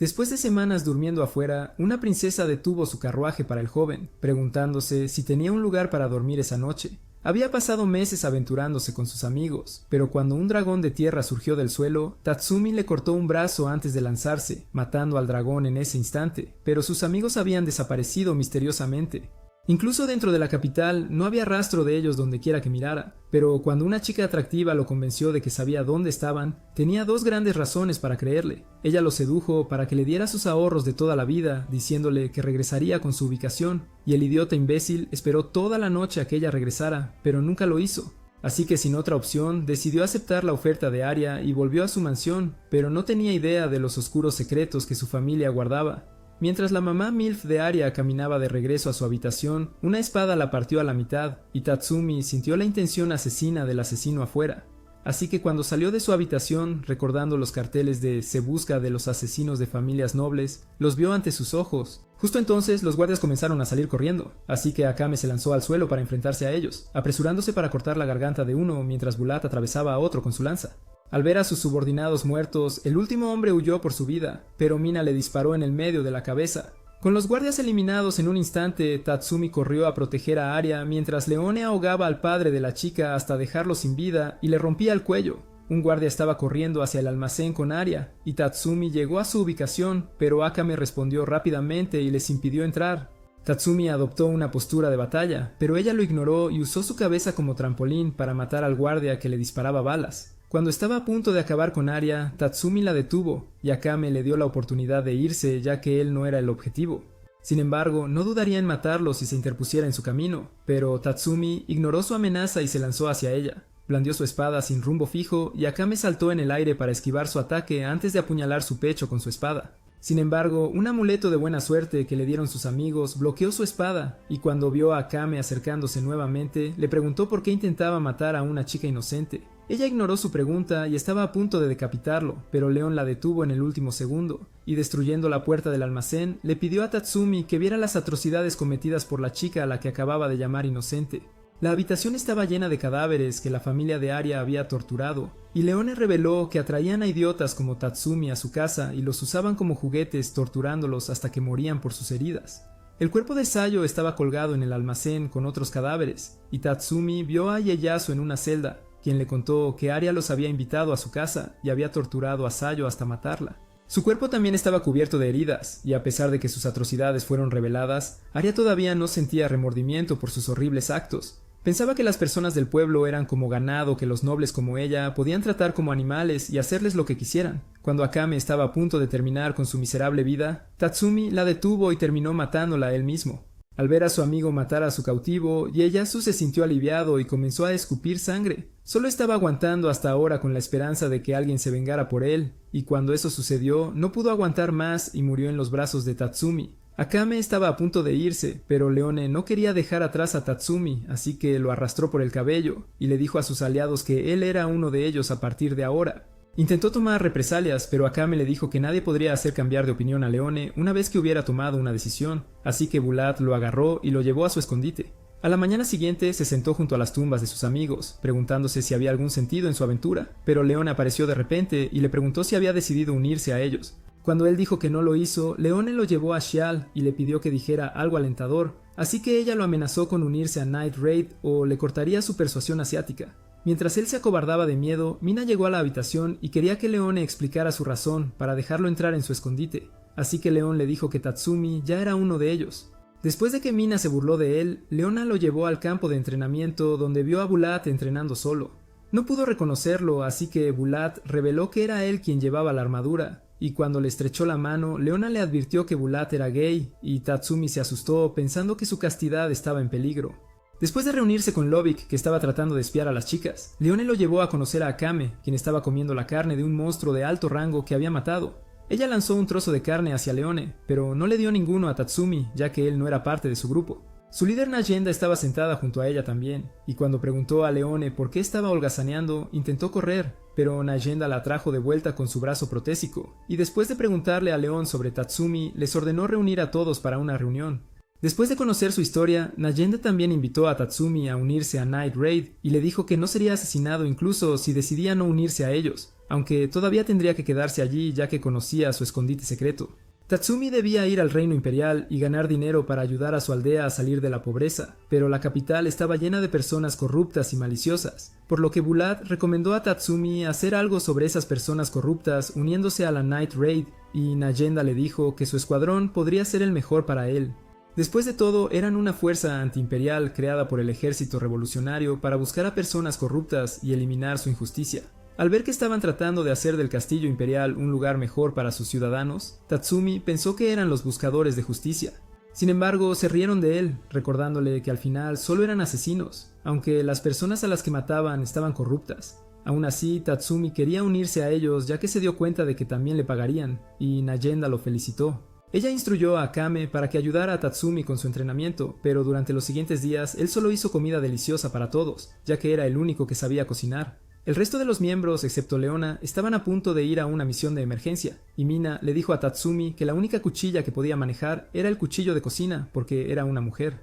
Después de semanas durmiendo afuera, una princesa detuvo su carruaje para el joven, preguntándose si tenía un lugar para dormir esa noche. Había pasado meses aventurándose con sus amigos, pero cuando un dragón de tierra surgió del suelo, Tatsumi le cortó un brazo antes de lanzarse, matando al dragón en ese instante, pero sus amigos habían desaparecido misteriosamente. Incluso dentro de la capital no había rastro de ellos donde quiera que mirara, pero cuando una chica atractiva lo convenció de que sabía dónde estaban, tenía dos grandes razones para creerle. Ella lo sedujo para que le diera sus ahorros de toda la vida, diciéndole que regresaría con su ubicación, y el idiota imbécil esperó toda la noche a que ella regresara, pero nunca lo hizo. Así que sin otra opción, decidió aceptar la oferta de Arya y volvió a su mansión, pero no tenía idea de los oscuros secretos que su familia guardaba. Mientras la mamá MILF de Arya caminaba de regreso a su habitación, una espada la partió a la mitad, y Tatsumi sintió la intención asesina del asesino afuera. Así que cuando salió de su habitación, recordando los carteles de "Se busca de los asesinos de familias nobles", los vio ante sus ojos. Justo entonces los guardias comenzaron a salir corriendo, así que Akame se lanzó al suelo para enfrentarse a ellos, apresurándose para cortar la garganta de uno mientras Bulat atravesaba a otro con su lanza. Al ver a sus subordinados muertos, el último hombre huyó por su vida, pero Mina le disparó en el medio de la cabeza. Con los guardias eliminados en un instante, Tatsumi corrió a proteger a Arya mientras Leone ahogaba al padre de la chica hasta dejarlo sin vida y le rompía el cuello. Un guardia estaba corriendo hacia el almacén con Arya, y Tatsumi llegó a su ubicación, pero Akame respondió rápidamente y les impidió entrar. Tatsumi adoptó una postura de batalla, pero ella lo ignoró y usó su cabeza como trampolín para matar al guardia que le disparaba balas. Cuando estaba a punto de acabar con Arya, Tatsumi la detuvo, y Akame le dio la oportunidad de irse ya que él no era el objetivo. Sin embargo, no dudaría en matarlo si se interpusiera en su camino, pero Tatsumi ignoró su amenaza y se lanzó hacia ella. Blandió su espada sin rumbo fijo y Akame saltó en el aire para esquivar su ataque antes de apuñalar su pecho con su espada. Sin embargo, un amuleto de buena suerte que le dieron sus amigos bloqueó su espada, y cuando vio a Akame acercándose nuevamente, le preguntó por qué intentaba matar a una chica inocente. Ella ignoró su pregunta y estaba a punto de decapitarlo, pero León la detuvo en el último segundo, y destruyendo la puerta del almacén, le pidió a Tatsumi que viera las atrocidades cometidas por la chica a la que acababa de llamar inocente. La habitación estaba llena de cadáveres que la familia de Arya había torturado, y Leone reveló que atraían a idiotas como Tatsumi a su casa y los usaban como juguetes, torturándolos hasta que morían por sus heridas. El cuerpo de Sayo estaba colgado en el almacén con otros cadáveres, y Tatsumi vio a Ieyasu en una celda, quien le contó que Arya los había invitado a su casa y había torturado a Sayo hasta matarla. Su cuerpo también estaba cubierto de heridas, y a pesar de que sus atrocidades fueron reveladas, Arya todavía no sentía remordimiento por sus horribles actos. Pensaba que las personas del pueblo eran como ganado que los nobles como ella podían tratar como animales y hacerles lo que quisieran. Cuando Akame estaba a punto de terminar con su miserable vida, Tatsumi la detuvo y terminó matándola él mismo. Al ver a su amigo matar a su cautivo, Ieyasu se sintió aliviado y comenzó a escupir sangre. Solo estaba aguantando hasta ahora con la esperanza de que alguien se vengara por él, y cuando eso sucedió, no pudo aguantar más y murió en los brazos de Tatsumi. Akame estaba a punto de irse, pero Leone no quería dejar atrás a Tatsumi, así que lo arrastró por el cabello, y le dijo a sus aliados que él era uno de ellos a partir de ahora. Intentó tomar represalias, pero Akame le dijo que nadie podría hacer cambiar de opinión a Leone una vez que hubiera tomado una decisión, así que Bulat lo agarró y lo llevó a su escondite. A la mañana siguiente se sentó junto a las tumbas de sus amigos, preguntándose si había algún sentido en su aventura, pero Leone apareció de repente y le preguntó si había decidido unirse a ellos. Cuando él dijo que no lo hizo, Leone lo llevó a Xial y le pidió que dijera algo alentador, así que ella lo amenazó con unirse a Night Raid o le cortaría su persuasión asiática. Mientras él se acobardaba de miedo, Mina llegó a la habitación y quería que Leone explicara su razón para dejarlo entrar en su escondite, así que León le dijo que Tatsumi ya era uno de ellos. Después de que Mina se burló de él, Leona lo llevó al campo de entrenamiento donde vio a Bulat entrenando solo. No pudo reconocerlo, así que Bulat reveló que era él quien llevaba la armadura, y cuando le estrechó la mano, Leona le advirtió que Bulat era gay, y Tatsumi se asustó pensando que su castidad estaba en peligro. Después de reunirse con Lovik, que estaba tratando de espiar a las chicas, Leone lo llevó a conocer a Akame, quien estaba comiendo la carne de un monstruo de alto rango que había matado. Ella lanzó un trozo de carne hacia Leone, pero no le dio ninguno a Tatsumi, ya que él no era parte de su grupo. Su líder Nayenda estaba sentada junto a ella también, y cuando preguntó a Leone por qué estaba holgazaneando, intentó correr, pero Nayenda la trajo de vuelta con su brazo protésico, y después de preguntarle a León sobre Tatsumi, les ordenó reunir a todos para una reunión. Después de conocer su historia, Nayenda también invitó a Tatsumi a unirse a Night Raid y le dijo que no sería asesinado incluso si decidía no unirse a ellos, aunque todavía tendría que quedarse allí ya que conocía su escondite secreto. Tatsumi debía ir al reino imperial y ganar dinero para ayudar a su aldea a salir de la pobreza, pero la capital estaba llena de personas corruptas y maliciosas, por lo que Bulat recomendó a Tatsumi hacer algo sobre esas personas corruptas uniéndose a la Night Raid, y Nayenda le dijo que su escuadrón podría ser el mejor para él. Después de todo, eran una fuerza antiimperial creada por el ejército revolucionario para buscar a personas corruptas y eliminar su injusticia. Al ver que estaban tratando de hacer del castillo imperial un lugar mejor para sus ciudadanos, Tatsumi pensó que eran los buscadores de justicia. Sin embargo, se rieron de él, recordándole que al final solo eran asesinos, aunque las personas a las que mataban estaban corruptas. Aún así, Tatsumi quería unirse a ellos ya que se dio cuenta de que también le pagarían, y Nayenda lo felicitó. Ella instruyó a Akame para que ayudara a Tatsumi con su entrenamiento, pero durante los siguientes días él solo hizo comida deliciosa para todos, ya que era el único que sabía cocinar. El resto de los miembros, excepto Leona, estaban a punto de ir a una misión de emergencia, y Mina le dijo a Tatsumi que la única cuchilla que podía manejar era el cuchillo de cocina, porque era una mujer.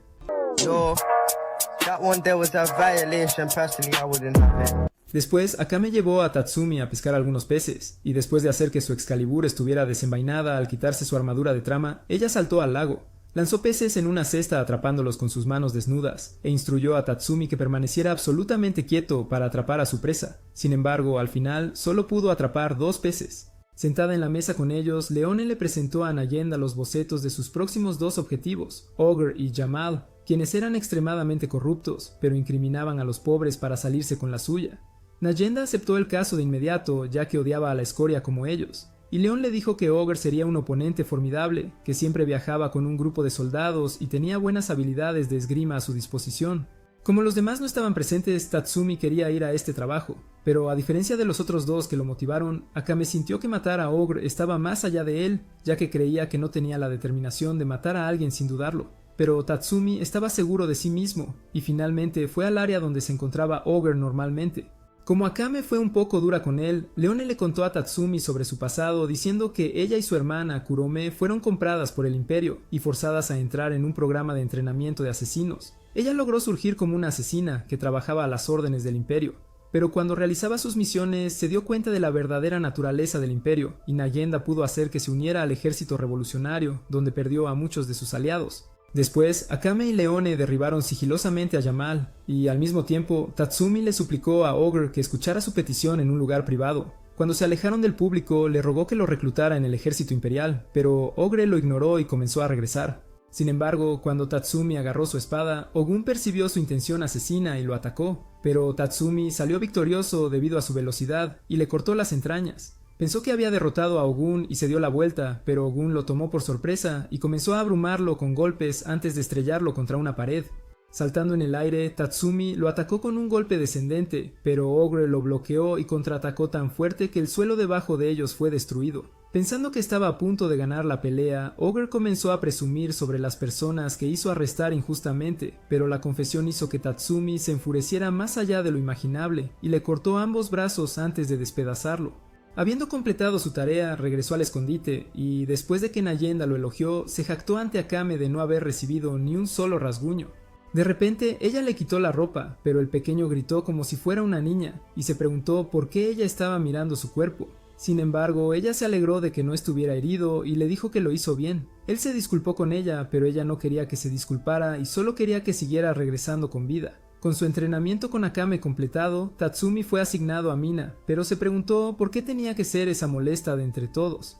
Después, Akame llevó a Tatsumi a pescar algunos peces, y después de hacer que su Excalibur estuviera desenvainada al quitarse su armadura de trama, ella saltó al lago. Lanzó peces en una cesta atrapándolos con sus manos desnudas, e instruyó a Tatsumi que permaneciera absolutamente quieto para atrapar a su presa. Sin embargo, al final, solo pudo atrapar 2 peces. Sentada en la mesa con ellos, Leone le presentó a Nayenda los bocetos de sus próximos 2 objetivos, Ogre y Jamal, quienes eran extremadamente corruptos, pero incriminaban a los pobres para salirse con la suya. Nayenda aceptó el caso de inmediato, ya que odiaba a la escoria como ellos. Y León le dijo que Ogre sería un oponente formidable, que siempre viajaba con un grupo de soldados y tenía buenas habilidades de esgrima a su disposición. Como los demás no estaban presentes, Tatsumi quería ir a este trabajo, pero a diferencia de los otros 2 que lo motivaron, Akame sintió que matar a Ogre estaba más allá de él, ya que creía que no tenía la determinación de matar a alguien sin dudarlo. Pero Tatsumi estaba seguro de sí mismo, y finalmente fue al área donde se encontraba Ogre normalmente. Como Akame fue un poco dura con él, Leone le contó a Tatsumi sobre su pasado diciendo que ella y su hermana Kurome fueron compradas por el imperio y forzadas a entrar en un programa de entrenamiento de asesinos. Ella logró surgir como una asesina que trabajaba a las órdenes del imperio, pero cuando realizaba sus misiones se dio cuenta de la verdadera naturaleza del imperio y Nayenda pudo hacer que se uniera al ejército revolucionario, donde perdió a muchos de sus aliados. Después, Akame y Leone derribaron sigilosamente a Jamal, y al mismo tiempo, Tatsumi le suplicó a Ogre que escuchara su petición en un lugar privado. Cuando se alejaron del público, le rogó que lo reclutara en el ejército imperial, pero Ogre lo ignoró y comenzó a regresar. Sin embargo, cuando Tatsumi agarró su espada, Ogun percibió su intención asesina y lo atacó, pero Tatsumi salió victorioso debido a su velocidad y le cortó las entrañas. Pensó que había derrotado a Ogun y se dio la vuelta, pero Ogun lo tomó por sorpresa y comenzó a abrumarlo con golpes antes de estrellarlo contra una pared. Saltando en el aire, Tatsumi lo atacó con un golpe descendente, pero Ogre lo bloqueó y contraatacó tan fuerte que el suelo debajo de ellos fue destruido. Pensando que estaba a punto de ganar la pelea, Ogre comenzó a presumir sobre las personas que hizo arrestar injustamente, pero la confesión hizo que Tatsumi se enfureciera más allá de lo imaginable y le cortó ambos brazos antes de despedazarlo. Habiendo completado su tarea, regresó al escondite y, después de que Nayenda lo elogió, se jactó ante Akame de no haber recibido ni un solo rasguño. De repente, ella le quitó la ropa, pero el pequeño gritó como si fuera una niña y se preguntó por qué ella estaba mirando su cuerpo. Sin embargo, ella se alegró de que no estuviera herido y le dijo que lo hizo bien. Él se disculpó con ella, pero ella no quería que se disculpara y solo quería que siguiera regresando con vida. Con su entrenamiento con Akame completado, Tatsumi fue asignado a Mina, pero se preguntó por qué tenía que ser esa molesta de entre todos.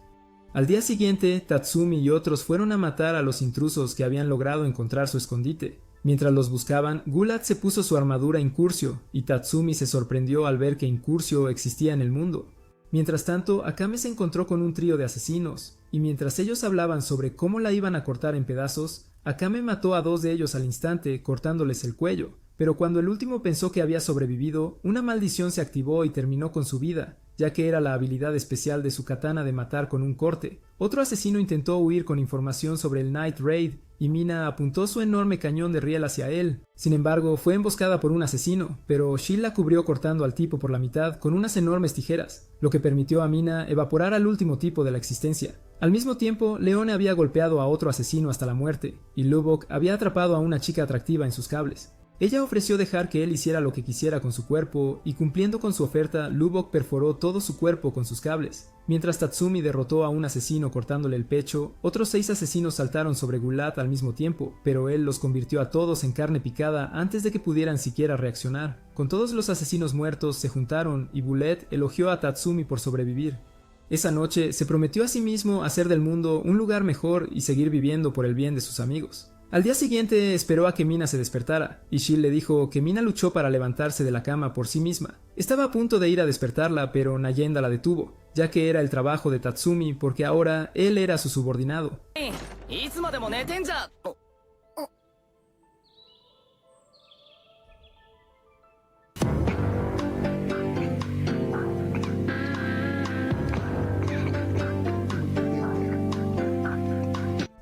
Al día siguiente, Tatsumi y otros fueron a matar a los intrusos que habían logrado encontrar su escondite. Mientras los buscaban, Gulat se puso su armadura Incursio, y Tatsumi se sorprendió al ver que Incursio existía en el mundo. Mientras tanto, Akame se encontró con un trío de asesinos, y mientras ellos hablaban sobre cómo la iban a cortar en pedazos, Akame mató a 2 de ellos al instante, cortándoles el cuello. Pero cuando el último pensó que había sobrevivido, una maldición se activó y terminó con su vida, ya que era la habilidad especial de su katana de matar con un corte. Otro asesino intentó huir con información sobre el Night Raid, y Mina apuntó su enorme cañón de riel hacia él. Sin embargo, fue emboscada por un asesino, pero Shield la cubrió cortando al tipo por la mitad con unas enormes tijeras, lo que permitió a Mina evaporar al último tipo de la existencia. Al mismo tiempo, Leone había golpeado a otro asesino hasta la muerte, y Lubbock había atrapado a una chica atractiva en sus cables. Ella ofreció dejar que él hiciera lo que quisiera con su cuerpo, y cumpliendo con su oferta, Lubbock perforó todo su cuerpo con sus cables. Mientras Tatsumi derrotó a un asesino cortándole el pecho, otros 6 asesinos saltaron sobre Gulat al mismo tiempo, pero él los convirtió a todos en carne picada antes de que pudieran siquiera reaccionar. Con todos los asesinos muertos se juntaron y Bullet elogió a Tatsumi por sobrevivir. Esa noche se prometió a sí mismo hacer del mundo un lugar mejor y seguir viviendo por el bien de sus amigos. Al día siguiente esperó a que Mina se despertara, y Shield le dijo que Mina luchó para levantarse de la cama por sí misma. Estaba a punto de ir a despertarla, pero Nayenda la detuvo, ya que era el trabajo de Tatsumi porque ahora él era su subordinado.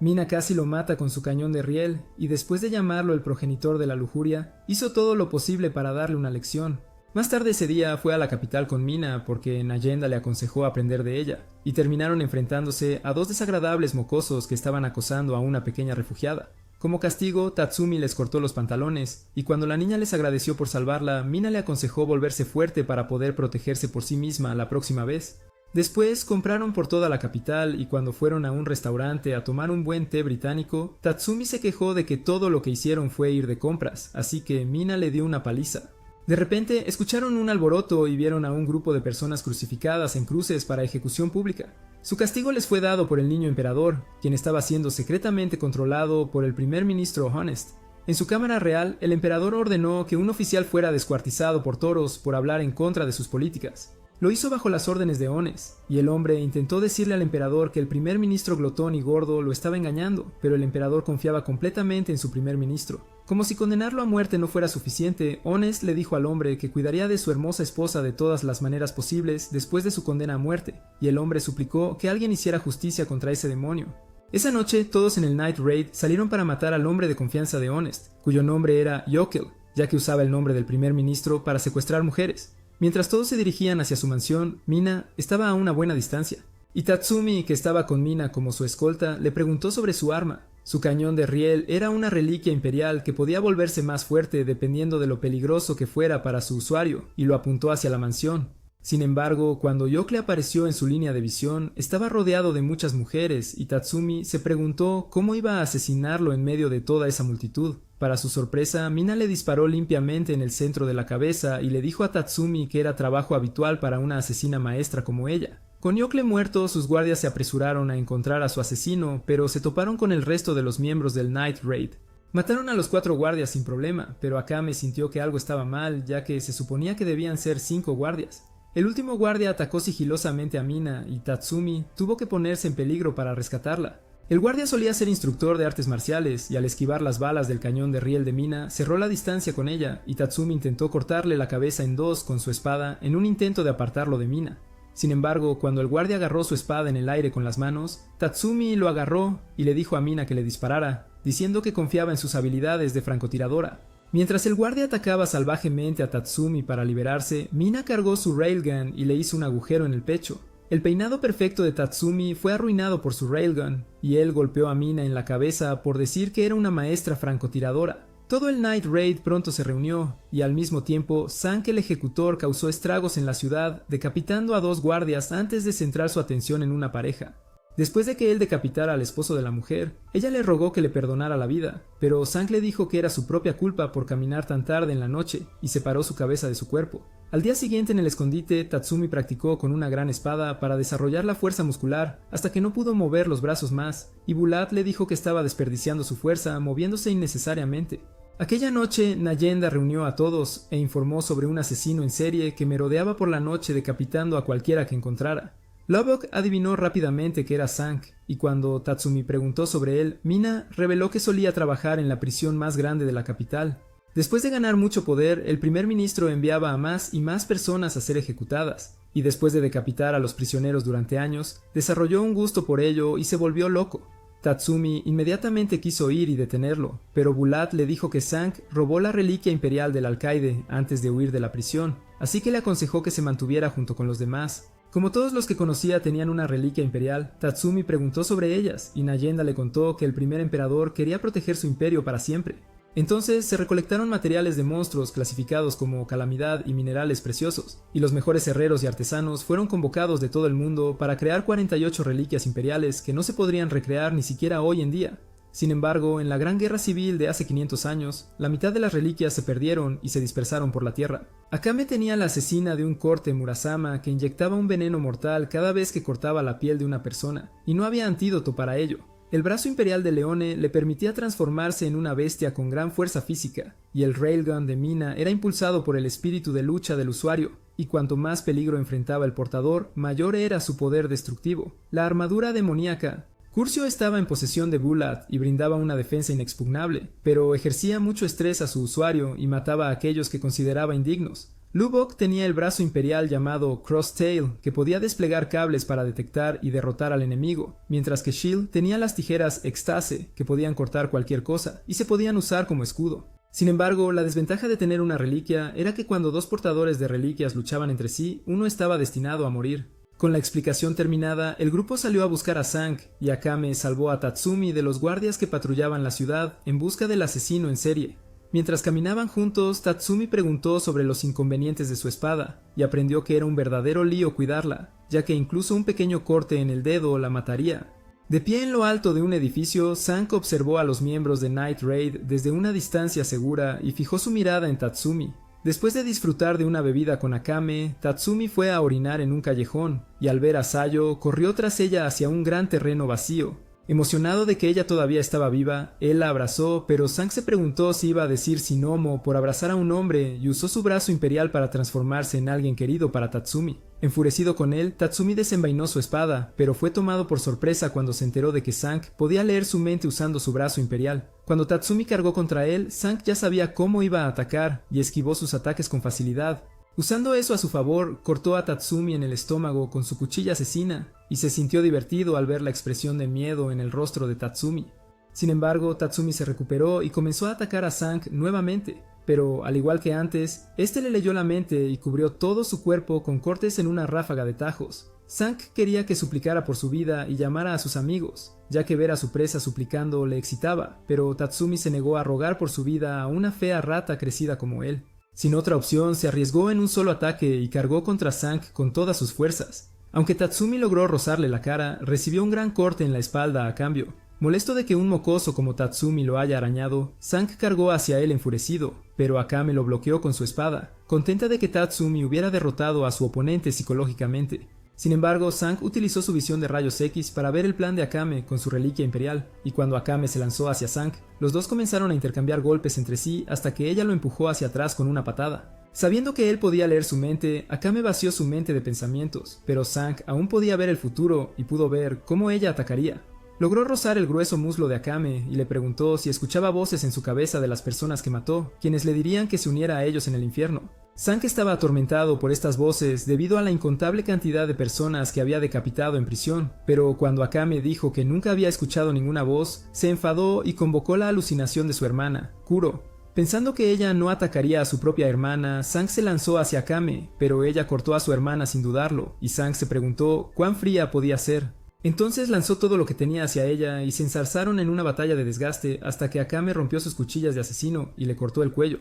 Mina casi lo mata con su cañón de riel, y después de llamarlo el progenitor de la lujuria, hizo todo lo posible para darle una lección. Más tarde ese día fue a la capital con Mina porque Nayenda le aconsejó aprender de ella, y terminaron enfrentándose a 2 desagradables mocosos que estaban acosando a una pequeña refugiada. Como castigo, Tatsumi les cortó los pantalones, y cuando la niña les agradeció por salvarla, Mina le aconsejó volverse fuerte para poder protegerse por sí misma la próxima vez. Después compraron por toda la capital, y cuando fueron a un restaurante a tomar un buen té británico, Tatsumi se quejó de que todo lo que hicieron fue ir de compras, así que Mina le dio una paliza. De repente escucharon un alboroto y vieron a un grupo de personas crucificadas en cruces para ejecución pública. Su castigo les fue dado por el niño emperador, quien estaba siendo secretamente controlado por el primer ministro Honest. En su cámara real, el emperador ordenó que un oficial fuera descuartizado por toros por hablar en contra de sus políticas. Lo hizo bajo las órdenes de Honest, y el hombre intentó decirle al emperador que el primer ministro glotón y gordo lo estaba engañando, pero el emperador confiaba completamente en su primer ministro. Como si condenarlo a muerte no fuera suficiente, Honest le dijo al hombre que cuidaría de su hermosa esposa de todas las maneras posibles después de su condena a muerte, y el hombre suplicó que alguien hiciera justicia contra ese demonio. Esa noche, todos en el Night Raid salieron para matar al hombre de confianza de Honest, cuyo nombre era Yokel, ya que usaba el nombre del primer ministro para secuestrar mujeres. Mientras todos se dirigían hacia su mansión, Mina estaba a una buena distancia, y Tatsumi, que estaba con Mina como su escolta, le preguntó sobre su arma. Su cañón de riel era una reliquia imperial que podía volverse más fuerte dependiendo de lo peligroso que fuera para su usuario, y lo apuntó hacia la mansión. Sin embargo, cuando Yokel apareció en su línea de visión, estaba rodeado de muchas mujeres, y Tatsumi se preguntó cómo iba a asesinarlo en medio de toda esa multitud. Para su sorpresa, Mina le disparó limpiamente en el centro de la cabeza y le dijo a Tatsumi que era trabajo habitual para una asesina maestra como ella. Con Yokel muerto, sus guardias se apresuraron a encontrar a su asesino, pero se toparon con el resto de los miembros del Night Raid. Mataron a los 4 guardias sin problema, pero Akame sintió que algo estaba mal, ya que se suponía que debían ser 5 guardias. El último guardia atacó sigilosamente a Mina y Tatsumi tuvo que ponerse en peligro para rescatarla. El guardia solía ser instructor de artes marciales y al esquivar las balas del cañón de riel de Mina, cerró la distancia con ella y Tatsumi intentó cortarle la cabeza en 2 con su espada en un intento de apartarlo de Mina. Sin embargo, cuando el guardia agarró su espada en el aire con las manos, Tatsumi lo agarró y le dijo a Mina que le disparara, diciendo que confiaba en sus habilidades de francotiradora. Mientras el guardia atacaba salvajemente a Tatsumi para liberarse, Mina cargó su railgun y le hizo un agujero en el pecho. El peinado perfecto de Tatsumi fue arruinado por su railgun, y él golpeó a Mina en la cabeza por decir que era una maestra francotiradora. Todo el Night Raid pronto se reunió, y al mismo tiempo, Zank el ejecutor causó estragos en la ciudad, decapitando a 2 guardias antes de centrar su atención en una pareja. Después de que él decapitara al esposo de la mujer, ella le rogó que le perdonara la vida, pero Zank le dijo que era su propia culpa por caminar tan tarde en la noche, y separó su cabeza de su cuerpo. Al día siguiente en el escondite, Tatsumi practicó con una gran espada para desarrollar la fuerza muscular, hasta que no pudo mover los brazos más, y Bulat le dijo que estaba desperdiciando su fuerza moviéndose innecesariamente. Aquella noche, Nayenda reunió a todos e informó sobre un asesino en serie que merodeaba por la noche decapitando a cualquiera que encontrara. Lubbock adivinó rápidamente que era Zank, y cuando Tatsumi preguntó sobre él, Mina reveló que solía trabajar en la prisión más grande de la capital. Después de ganar mucho poder, el primer ministro enviaba a más y más personas a ser ejecutadas, y después de decapitar a los prisioneros durante años, desarrolló un gusto por ello y se volvió loco. Tatsumi inmediatamente quiso ir y detenerlo, pero Bulat le dijo que Zank robó la reliquia imperial del alcaide antes de huir de la prisión, así que le aconsejó que se mantuviera junto con los demás. Como todos los que conocía tenían una reliquia imperial, Tatsumi preguntó sobre ellas y Nayenda le contó que el primer emperador quería proteger su imperio para siempre. Entonces se recolectaron materiales de monstruos clasificados como calamidad y minerales preciosos, y los mejores herreros y artesanos fueron convocados de todo el mundo para crear 48 reliquias imperiales que no se podrían recrear ni siquiera hoy en día. Sin embargo, en la Gran Guerra Civil de hace 500 años, la mitad de las reliquias se perdieron y se dispersaron por la tierra. Akame tenía la asesina de un corte Murasama que inyectaba un veneno mortal cada vez que cortaba la piel de una persona, y no había antídoto para ello. El brazo imperial de Leone le permitía transformarse en una bestia con gran fuerza física, y el railgun de Mina era impulsado por el espíritu de lucha del usuario, y cuanto más peligro enfrentaba el portador, mayor era su poder destructivo. La armadura demoníaca. Curcio estaba en posesión de Bulat y brindaba una defensa inexpugnable, pero ejercía mucho estrés a su usuario y mataba a aquellos que consideraba indignos. Lubok tenía el brazo imperial llamado Crosstail, que podía desplegar cables para detectar y derrotar al enemigo, mientras que Shield tenía las tijeras Extase, que podían cortar cualquier cosa y se podían usar como escudo. Sin embargo, la desventaja de tener una reliquia era que cuando dos portadores de reliquias luchaban entre sí, uno estaba destinado a morir. Con la explicación terminada, el grupo salió a buscar a Zank, y Akame salvó a Tatsumi de los guardias que patrullaban la ciudad en busca del asesino en serie. Mientras caminaban juntos, Tatsumi preguntó sobre los inconvenientes de su espada, y aprendió que era un verdadero lío cuidarla, ya que incluso un pequeño corte en el dedo la mataría. De pie en lo alto de un edificio, Zank observó a los miembros de Night Raid desde una distancia segura y fijó su mirada en Tatsumi. Después de disfrutar de una bebida con Akame, Tatsumi fue a orinar en un callejón, y al ver a Sayo, corrió tras ella hacia un gran terreno vacío. Emocionado de que ella todavía estaba viva, él la abrazó, pero Zank se preguntó si iba a decir Shinomo por abrazar a un hombre y usó su brazo imperial para transformarse en alguien querido para Tatsumi. Enfurecido con él, Tatsumi desenvainó su espada, pero fue tomado por sorpresa cuando se enteró de que Zank podía leer su mente usando su brazo imperial. Cuando Tatsumi cargó contra él, Zank ya sabía cómo iba a atacar y esquivó sus ataques con facilidad. Usando eso a su favor, cortó a Tatsumi en el estómago con su cuchilla asesina, y se sintió divertido al ver la expresión de miedo en el rostro de Tatsumi. Sin embargo, Tatsumi se recuperó y comenzó a atacar a Zank nuevamente, pero al igual que antes, este le leyó la mente y cubrió todo su cuerpo con cortes en una ráfaga de tajos. Zank quería que suplicara por su vida y llamara a sus amigos, ya que ver a su presa suplicando le excitaba, pero Tatsumi se negó a rogar por su vida a una fea rata crecida como él. Sin otra opción, se arriesgó en un solo ataque y cargó contra Zank con todas sus fuerzas. Aunque Tatsumi logró rozarle la cara, recibió un gran corte en la espalda a cambio. Molesto de que un mocoso como Tatsumi lo haya arañado, Zank cargó hacia él enfurecido, pero Akame lo bloqueó con su espada, contenta de que Tatsumi hubiera derrotado a su oponente psicológicamente. Sin embargo, Zank utilizó su visión de rayos X para ver el plan de Akame con su reliquia imperial, y cuando Akame se lanzó hacia Zank, los dos comenzaron a intercambiar golpes entre sí hasta que ella lo empujó hacia atrás con una patada. Sabiendo que él podía leer su mente, Akame vació su mente de pensamientos, pero Zank aún podía ver el futuro y pudo ver cómo ella atacaría. Logró rozar el grueso muslo de Akame y le preguntó si escuchaba voces en su cabeza de las personas que mató, quienes le dirían que se uniera a ellos en el infierno. Zank estaba atormentado por estas voces debido a la incontable cantidad de personas que había decapitado en prisión, pero cuando Akame dijo que nunca había escuchado ninguna voz, se enfadó y convocó la alucinación de su hermana, Kuro. Pensando que ella no atacaría a su propia hermana, Zank se lanzó hacia Akame, pero ella cortó a su hermana sin dudarlo, y Zank se preguntó cuán fría podía ser. Entonces lanzó todo lo que tenía hacia ella y se enzarzaron en una batalla de desgaste hasta que Akame rompió sus cuchillas de asesino y le cortó el cuello.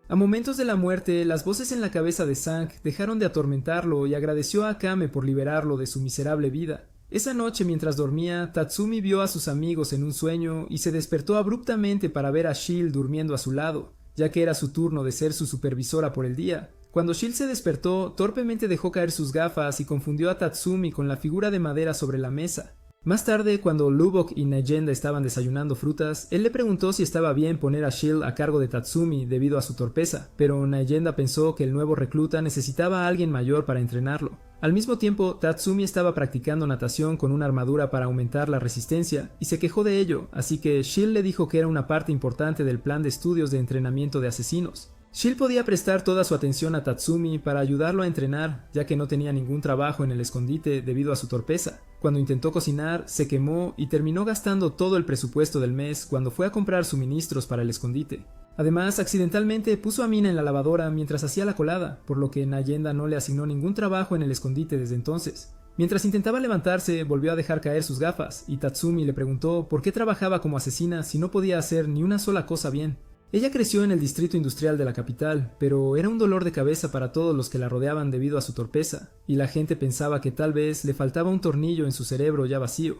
A momentos de la muerte, las voces en la cabeza de Zank dejaron de atormentarlo y agradeció a Akame por liberarlo de su miserable vida. Esa noche, mientras dormía, Tatsumi vio a sus amigos en un sueño y se despertó abruptamente para ver a Shield durmiendo a su lado, ya que era su turno de ser su supervisora por el día. Cuando Shield se despertó, torpemente dejó caer sus gafas y confundió a Tatsumi con la figura de madera sobre la mesa. Más tarde, cuando Lubok y Nayenda estaban desayunando frutas, él le preguntó si estaba bien poner a Shield a cargo de Tatsumi debido a su torpeza, pero Nayenda pensó que el nuevo recluta necesitaba a alguien mayor para entrenarlo. Al mismo tiempo, Tatsumi estaba practicando natación con una armadura para aumentar la resistencia, y se quejó de ello, así que Shield le dijo que era una parte importante del plan de estudios de entrenamiento de asesinos. Shield podía prestar toda su atención a Tatsumi para ayudarlo a entrenar, ya que no tenía ningún trabajo en el escondite debido a su torpeza. Cuando intentó cocinar, se quemó y terminó gastando todo el presupuesto del mes cuando fue a comprar suministros para el escondite. Además, accidentalmente puso a Mina en la lavadora mientras hacía la colada, por lo que Nayenda no le asignó ningún trabajo en el escondite desde entonces. Mientras intentaba levantarse, volvió a dejar caer sus gafas, y Tatsumi le preguntó por qué trabajaba como asesina si no podía hacer ni una sola cosa bien. Ella creció en el distrito industrial de la capital, pero era un dolor de cabeza para todos los que la rodeaban debido a su torpeza, y la gente pensaba que tal vez le faltaba un tornillo en su cerebro ya vacío.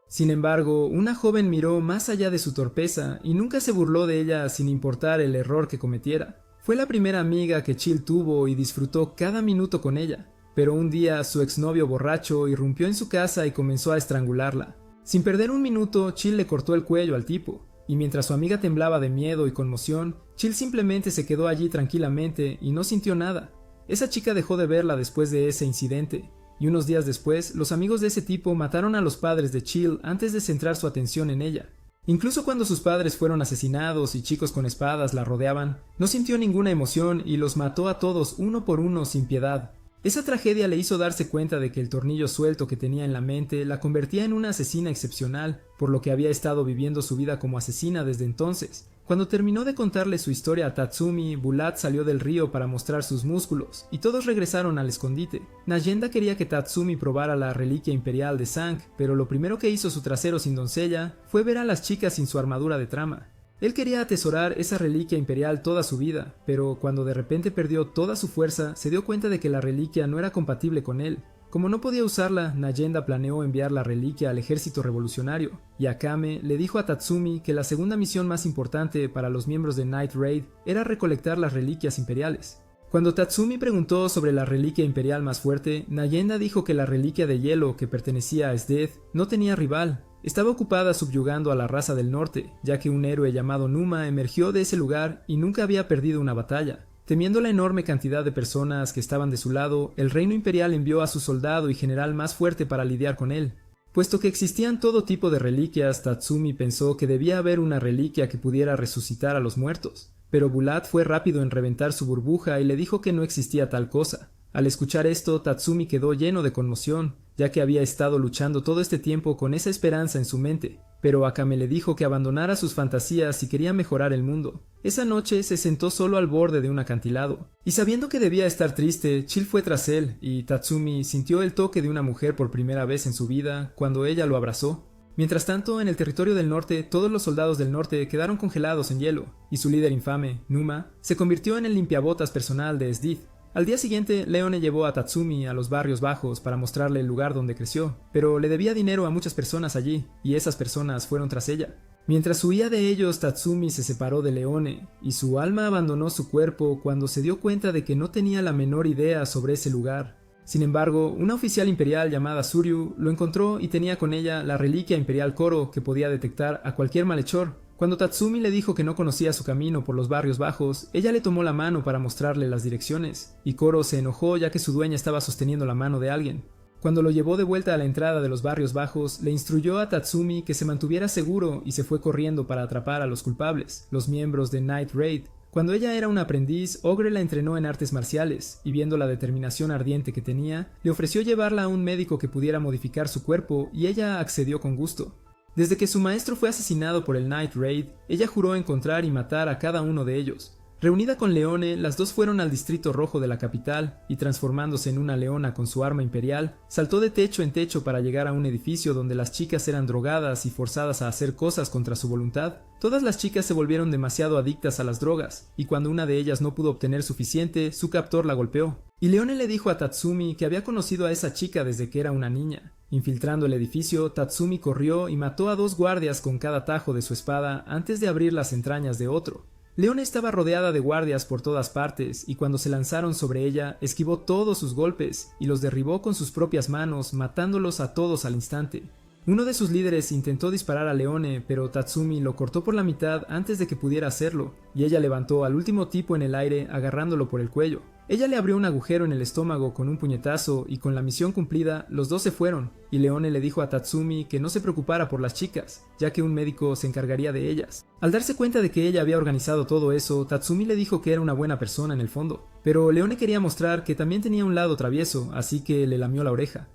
Sin embargo, una joven miró más allá de su torpeza y nunca se burló de ella sin importar el error que cometiera. Fue la primera amiga que Chill tuvo y disfrutó cada minuto con ella, pero un día su exnovio borracho irrumpió en su casa y comenzó a estrangularla. Sin perder un minuto, Chill le cortó el cuello al tipo, y mientras su amiga temblaba de miedo y conmoción, Chill simplemente se quedó allí tranquilamente y no sintió nada. Esa chica dejó de verla después de ese incidente, y unos días después, los amigos de ese tipo mataron a los padres de Chill antes de centrar su atención en ella. Incluso cuando sus padres fueron asesinados y chicos con espadas la rodeaban, no sintió ninguna emoción y los mató a todos uno por uno sin piedad. Esa tragedia le hizo darse cuenta de que el tornillo suelto que tenía en la mente la convertía en una asesina excepcional, por lo que había estado viviendo su vida como asesina desde entonces. Cuando terminó de contarle su historia a Tatsumi, Bulat salió del río para mostrar sus músculos, y todos regresaron al escondite. Nayenda quería que Tatsumi probara la reliquia imperial de Zank, pero lo primero que hizo su trasero sin doncella fue ver a las chicas sin su armadura de trama. Él quería atesorar esa reliquia imperial toda su vida, pero cuando de repente perdió toda su fuerza, se dio cuenta de que la reliquia no era compatible con él. Como no podía usarla, Nayenda planeó enviar la reliquia al ejército revolucionario, y Akame le dijo a Tatsumi que la segunda misión más importante para los miembros de Night Raid era recolectar las reliquias imperiales. Cuando Tatsumi preguntó sobre la reliquia imperial más fuerte, Nayenda dijo que la reliquia de hielo que pertenecía a Sdeath no tenía rival. Estaba ocupada subyugando a la raza del norte, ya que un héroe llamado Numa emergió de ese lugar y nunca había perdido una batalla. Temiendo la enorme cantidad de personas que estaban de su lado, el reino imperial envió a su soldado y general más fuerte para lidiar con él. Puesto que existían todo tipo de reliquias, Tatsumi pensó que debía haber una reliquia que pudiera resucitar a los muertos. Pero Bulat fue rápido en reventar su burbuja y le dijo que no existía tal cosa. Al escuchar esto, Tatsumi quedó lleno de conmoción, ya que había estado luchando todo este tiempo con esa esperanza en su mente, pero Akame le dijo que abandonara sus fantasías si quería mejorar el mundo. Esa noche se sentó solo al borde de un acantilado, y sabiendo que debía estar triste, Chill fue tras él, y Tatsumi sintió el toque de una mujer por primera vez en su vida cuando ella lo abrazó. Mientras tanto, en el territorio del norte, todos los soldados del norte quedaron congelados en hielo, y su líder infame, Numa, se convirtió en el limpiabotas personal de Sdeath. Al día siguiente, Leone llevó a Tatsumi a los barrios bajos para mostrarle el lugar donde creció, pero le debía dinero a muchas personas allí, y esas personas fueron tras ella. Mientras huía de ellos, Tatsumi se separó de Leone, y su alma abandonó su cuerpo cuando se dio cuenta de que no tenía la menor idea sobre ese lugar. Sin embargo, una oficial imperial llamada Suryu lo encontró y tenía con ella la reliquia imperial Koro que podía detectar a cualquier malhechor. Cuando Tatsumi le dijo que no conocía su camino por los barrios bajos, ella le tomó la mano para mostrarle las direcciones, y Koro se enojó ya que su dueña estaba sosteniendo la mano de alguien. Cuando lo llevó de vuelta a la entrada de los barrios bajos, le instruyó a Tatsumi que se mantuviera seguro y se fue corriendo para atrapar a los culpables, los miembros de Night Raid. Cuando ella era una aprendiz, Ogre la entrenó en artes marciales, y viendo la determinación ardiente que tenía, le ofreció llevarla a un médico que pudiera modificar su cuerpo, y ella accedió con gusto. Desde que su maestro fue asesinado por el Night Raid, ella juró encontrar y matar a cada uno de ellos. Reunida con Leone, las dos fueron al distrito rojo de la capital y, transformándose en una leona con su arma imperial, saltó de techo en techo para llegar a un edificio donde las chicas eran drogadas y forzadas a hacer cosas contra su voluntad. Todas las chicas se volvieron demasiado adictas a las drogas, y cuando una de ellas no pudo obtener suficiente, su captor la golpeó. Y Leone le dijo a Tatsumi que había conocido a esa chica desde que era una niña. Infiltrando el edificio, Tatsumi corrió y mató a 2 guardias con cada tajo de su espada antes de abrir las entrañas de otro. Leone estaba rodeada de guardias por todas partes, y cuando se lanzaron sobre ella, esquivó todos sus golpes y los derribó con sus propias manos, matándolos a todos al instante. Uno de sus líderes intentó disparar a Leone, pero Tatsumi lo cortó por la mitad antes de que pudiera hacerlo, y ella levantó al último tipo en el aire agarrándolo por el cuello. Ella le abrió un agujero en el estómago con un puñetazo y con la misión cumplida, los dos se fueron, y Leone le dijo a Tatsumi que no se preocupara por las chicas, ya que un médico se encargaría de ellas. Al darse cuenta de que ella había organizado todo eso, Tatsumi le dijo que era una buena persona en el fondo, pero Leone quería mostrar que también tenía un lado travieso, así que le lamió la oreja.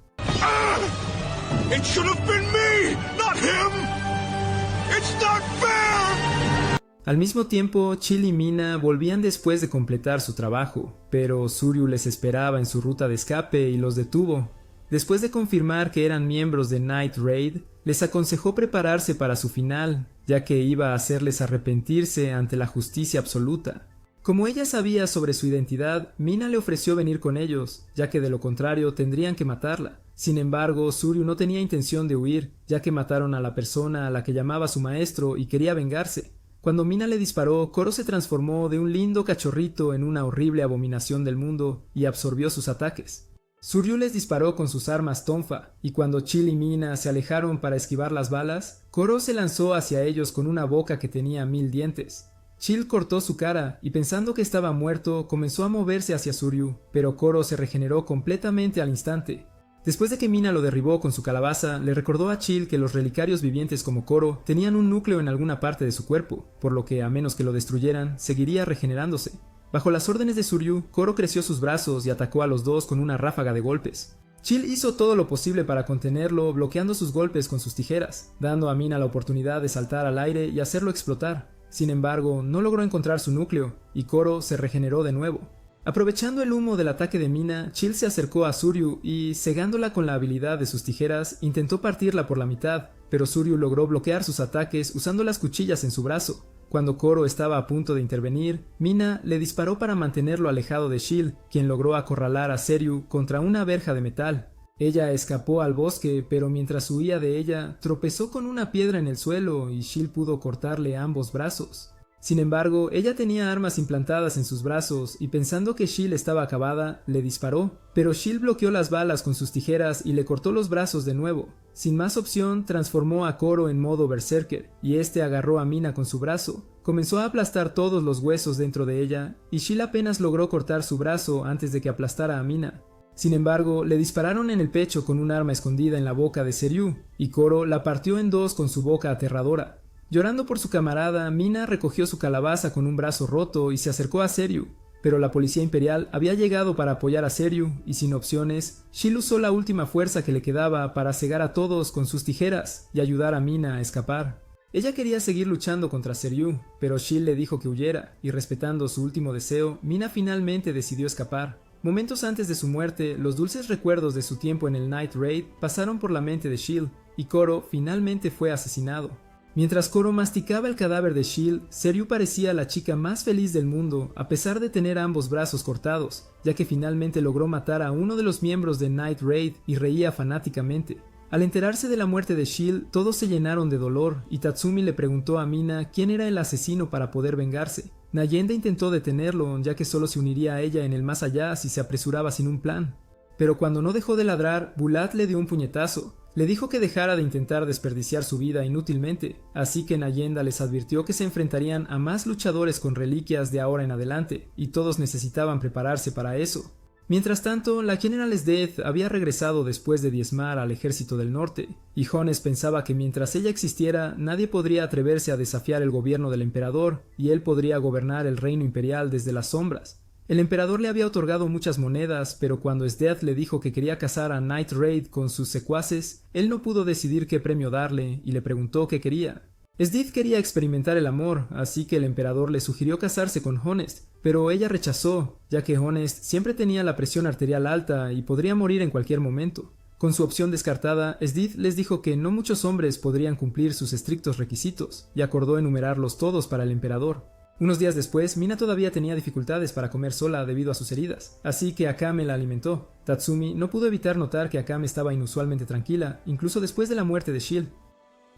It should have been me, not him. It's not fair. Al mismo tiempo, Chill y Mina volvían después de completar su trabajo, pero Suryu les esperaba en su ruta de escape y los detuvo. Después de confirmar que eran miembros de Night Raid, les aconsejó prepararse para su final, ya que iba a hacerles arrepentirse ante la justicia absoluta. Como ella sabía sobre su identidad, Mina le ofreció venir con ellos, ya que de lo contrario tendrían que matarla. Sin embargo, Suryu no tenía intención de huir, ya que mataron a la persona a la que llamaba su maestro y quería vengarse. Cuando Mina le disparó, Koro se transformó de un lindo cachorrito en una horrible abominación del mundo y absorbió sus ataques. Suryu les disparó con sus armas tonfa, y cuando Chill y Mina se alejaron para esquivar las balas, Koro se lanzó hacia ellos con una boca que tenía 1000 dientes. Chill cortó su cara y pensando que estaba muerto, comenzó a moverse hacia Suryu, pero Koro se regeneró completamente al instante. Después de que Mina lo derribó con su calabaza, le recordó a Chill que los relicarios vivientes como Koro tenían un núcleo en alguna parte de su cuerpo, por lo que a menos que lo destruyeran, seguiría regenerándose. Bajo las órdenes de Suryu, Koro creció sus brazos y atacó a los dos con una ráfaga de golpes. Chill hizo todo lo posible para contenerlo, bloqueando sus golpes con sus tijeras, dando a Mina la oportunidad de saltar al aire y hacerlo explotar. Sin embargo, no logró encontrar su núcleo, y Koro se regeneró de nuevo. Aprovechando el humo del ataque de Mina, Chill se acercó a Suryu y, cegándola con la habilidad de sus tijeras, intentó partirla por la mitad, pero Suryu logró bloquear sus ataques usando las cuchillas en su brazo. Cuando Koro estaba a punto de intervenir, Mina le disparó para mantenerlo alejado de Chill, quien logró acorralar a Seryu contra una verja de metal. Ella escapó al bosque, pero mientras huía de ella, tropezó con una piedra en el suelo y Chill pudo cortarle ambos brazos. Sin embargo, ella tenía armas implantadas en sus brazos y pensando que Chill estaba acabada, le disparó, pero Chill bloqueó las balas con sus tijeras y le cortó los brazos de nuevo. Sin más opción, transformó a Koro en modo berserker y este agarró a Mina con su brazo. Comenzó a aplastar todos los huesos dentro de ella y Chill apenas logró cortar su brazo antes de que aplastara a Mina. Sin embargo, le dispararon en el pecho con un arma escondida en la boca de Seryu, y Koro la partió en dos con su boca aterradora. Llorando por su camarada, Mina recogió su calabaza con un brazo roto y se acercó a Seryu, pero la policía imperial había llegado para apoyar a Seryu, y sin opciones, Chill usó la última fuerza que le quedaba para cegar a todos con sus tijeras y ayudar a Mina a escapar. Ella quería seguir luchando contra Seryu, pero Chill le dijo que huyera, y respetando su último deseo, Mina finalmente decidió escapar. Momentos antes de su muerte, los dulces recuerdos de su tiempo en el Night Raid pasaron por la mente de Chill, y Koro finalmente fue asesinado. Mientras Koro masticaba el cadáver de Chill, Seryu parecía la chica más feliz del mundo, a pesar de tener ambos brazos cortados, ya que finalmente logró matar a uno de los miembros de Night Raid y reía fanáticamente. Al enterarse de la muerte de Chill, todos se llenaron de dolor, y Tatsumi le preguntó a Mina quién era el asesino para poder vengarse. Nayenda intentó detenerlo, ya que solo se uniría a ella en el más allá si se apresuraba sin un plan. Pero cuando no dejó de ladrar, Bulat le dio un puñetazo. Le dijo que dejara de intentar desperdiciar su vida inútilmente, así que Nayenda les advirtió que se enfrentarían a más luchadores con reliquias de ahora en adelante, y todos necesitaban prepararse para eso. Mientras tanto, la General Death había regresado después de diezmar al ejército del norte, y Jones pensaba que mientras ella existiera, nadie podría atreverse a desafiar el gobierno del emperador, y él podría gobernar el reino imperial desde las sombras. El emperador le había otorgado muchas monedas, pero cuando Death le dijo que quería casar a Night Raid con sus secuaces, él no pudo decidir qué premio darle, y le preguntó qué quería. Death quería experimentar el amor, así que el emperador le sugirió casarse con Honest, pero ella rechazó, ya que Honest siempre tenía la presión arterial alta y podría morir en cualquier momento. Con su opción descartada, Death les dijo que no muchos hombres podrían cumplir sus estrictos requisitos, y acordó enumerarlos todos para el emperador. Unos días después, Mina todavía tenía dificultades para comer sola debido a sus heridas, así que Akame la alimentó. Tatsumi no pudo evitar notar que Akame estaba inusualmente tranquila, incluso después de la muerte de Chill,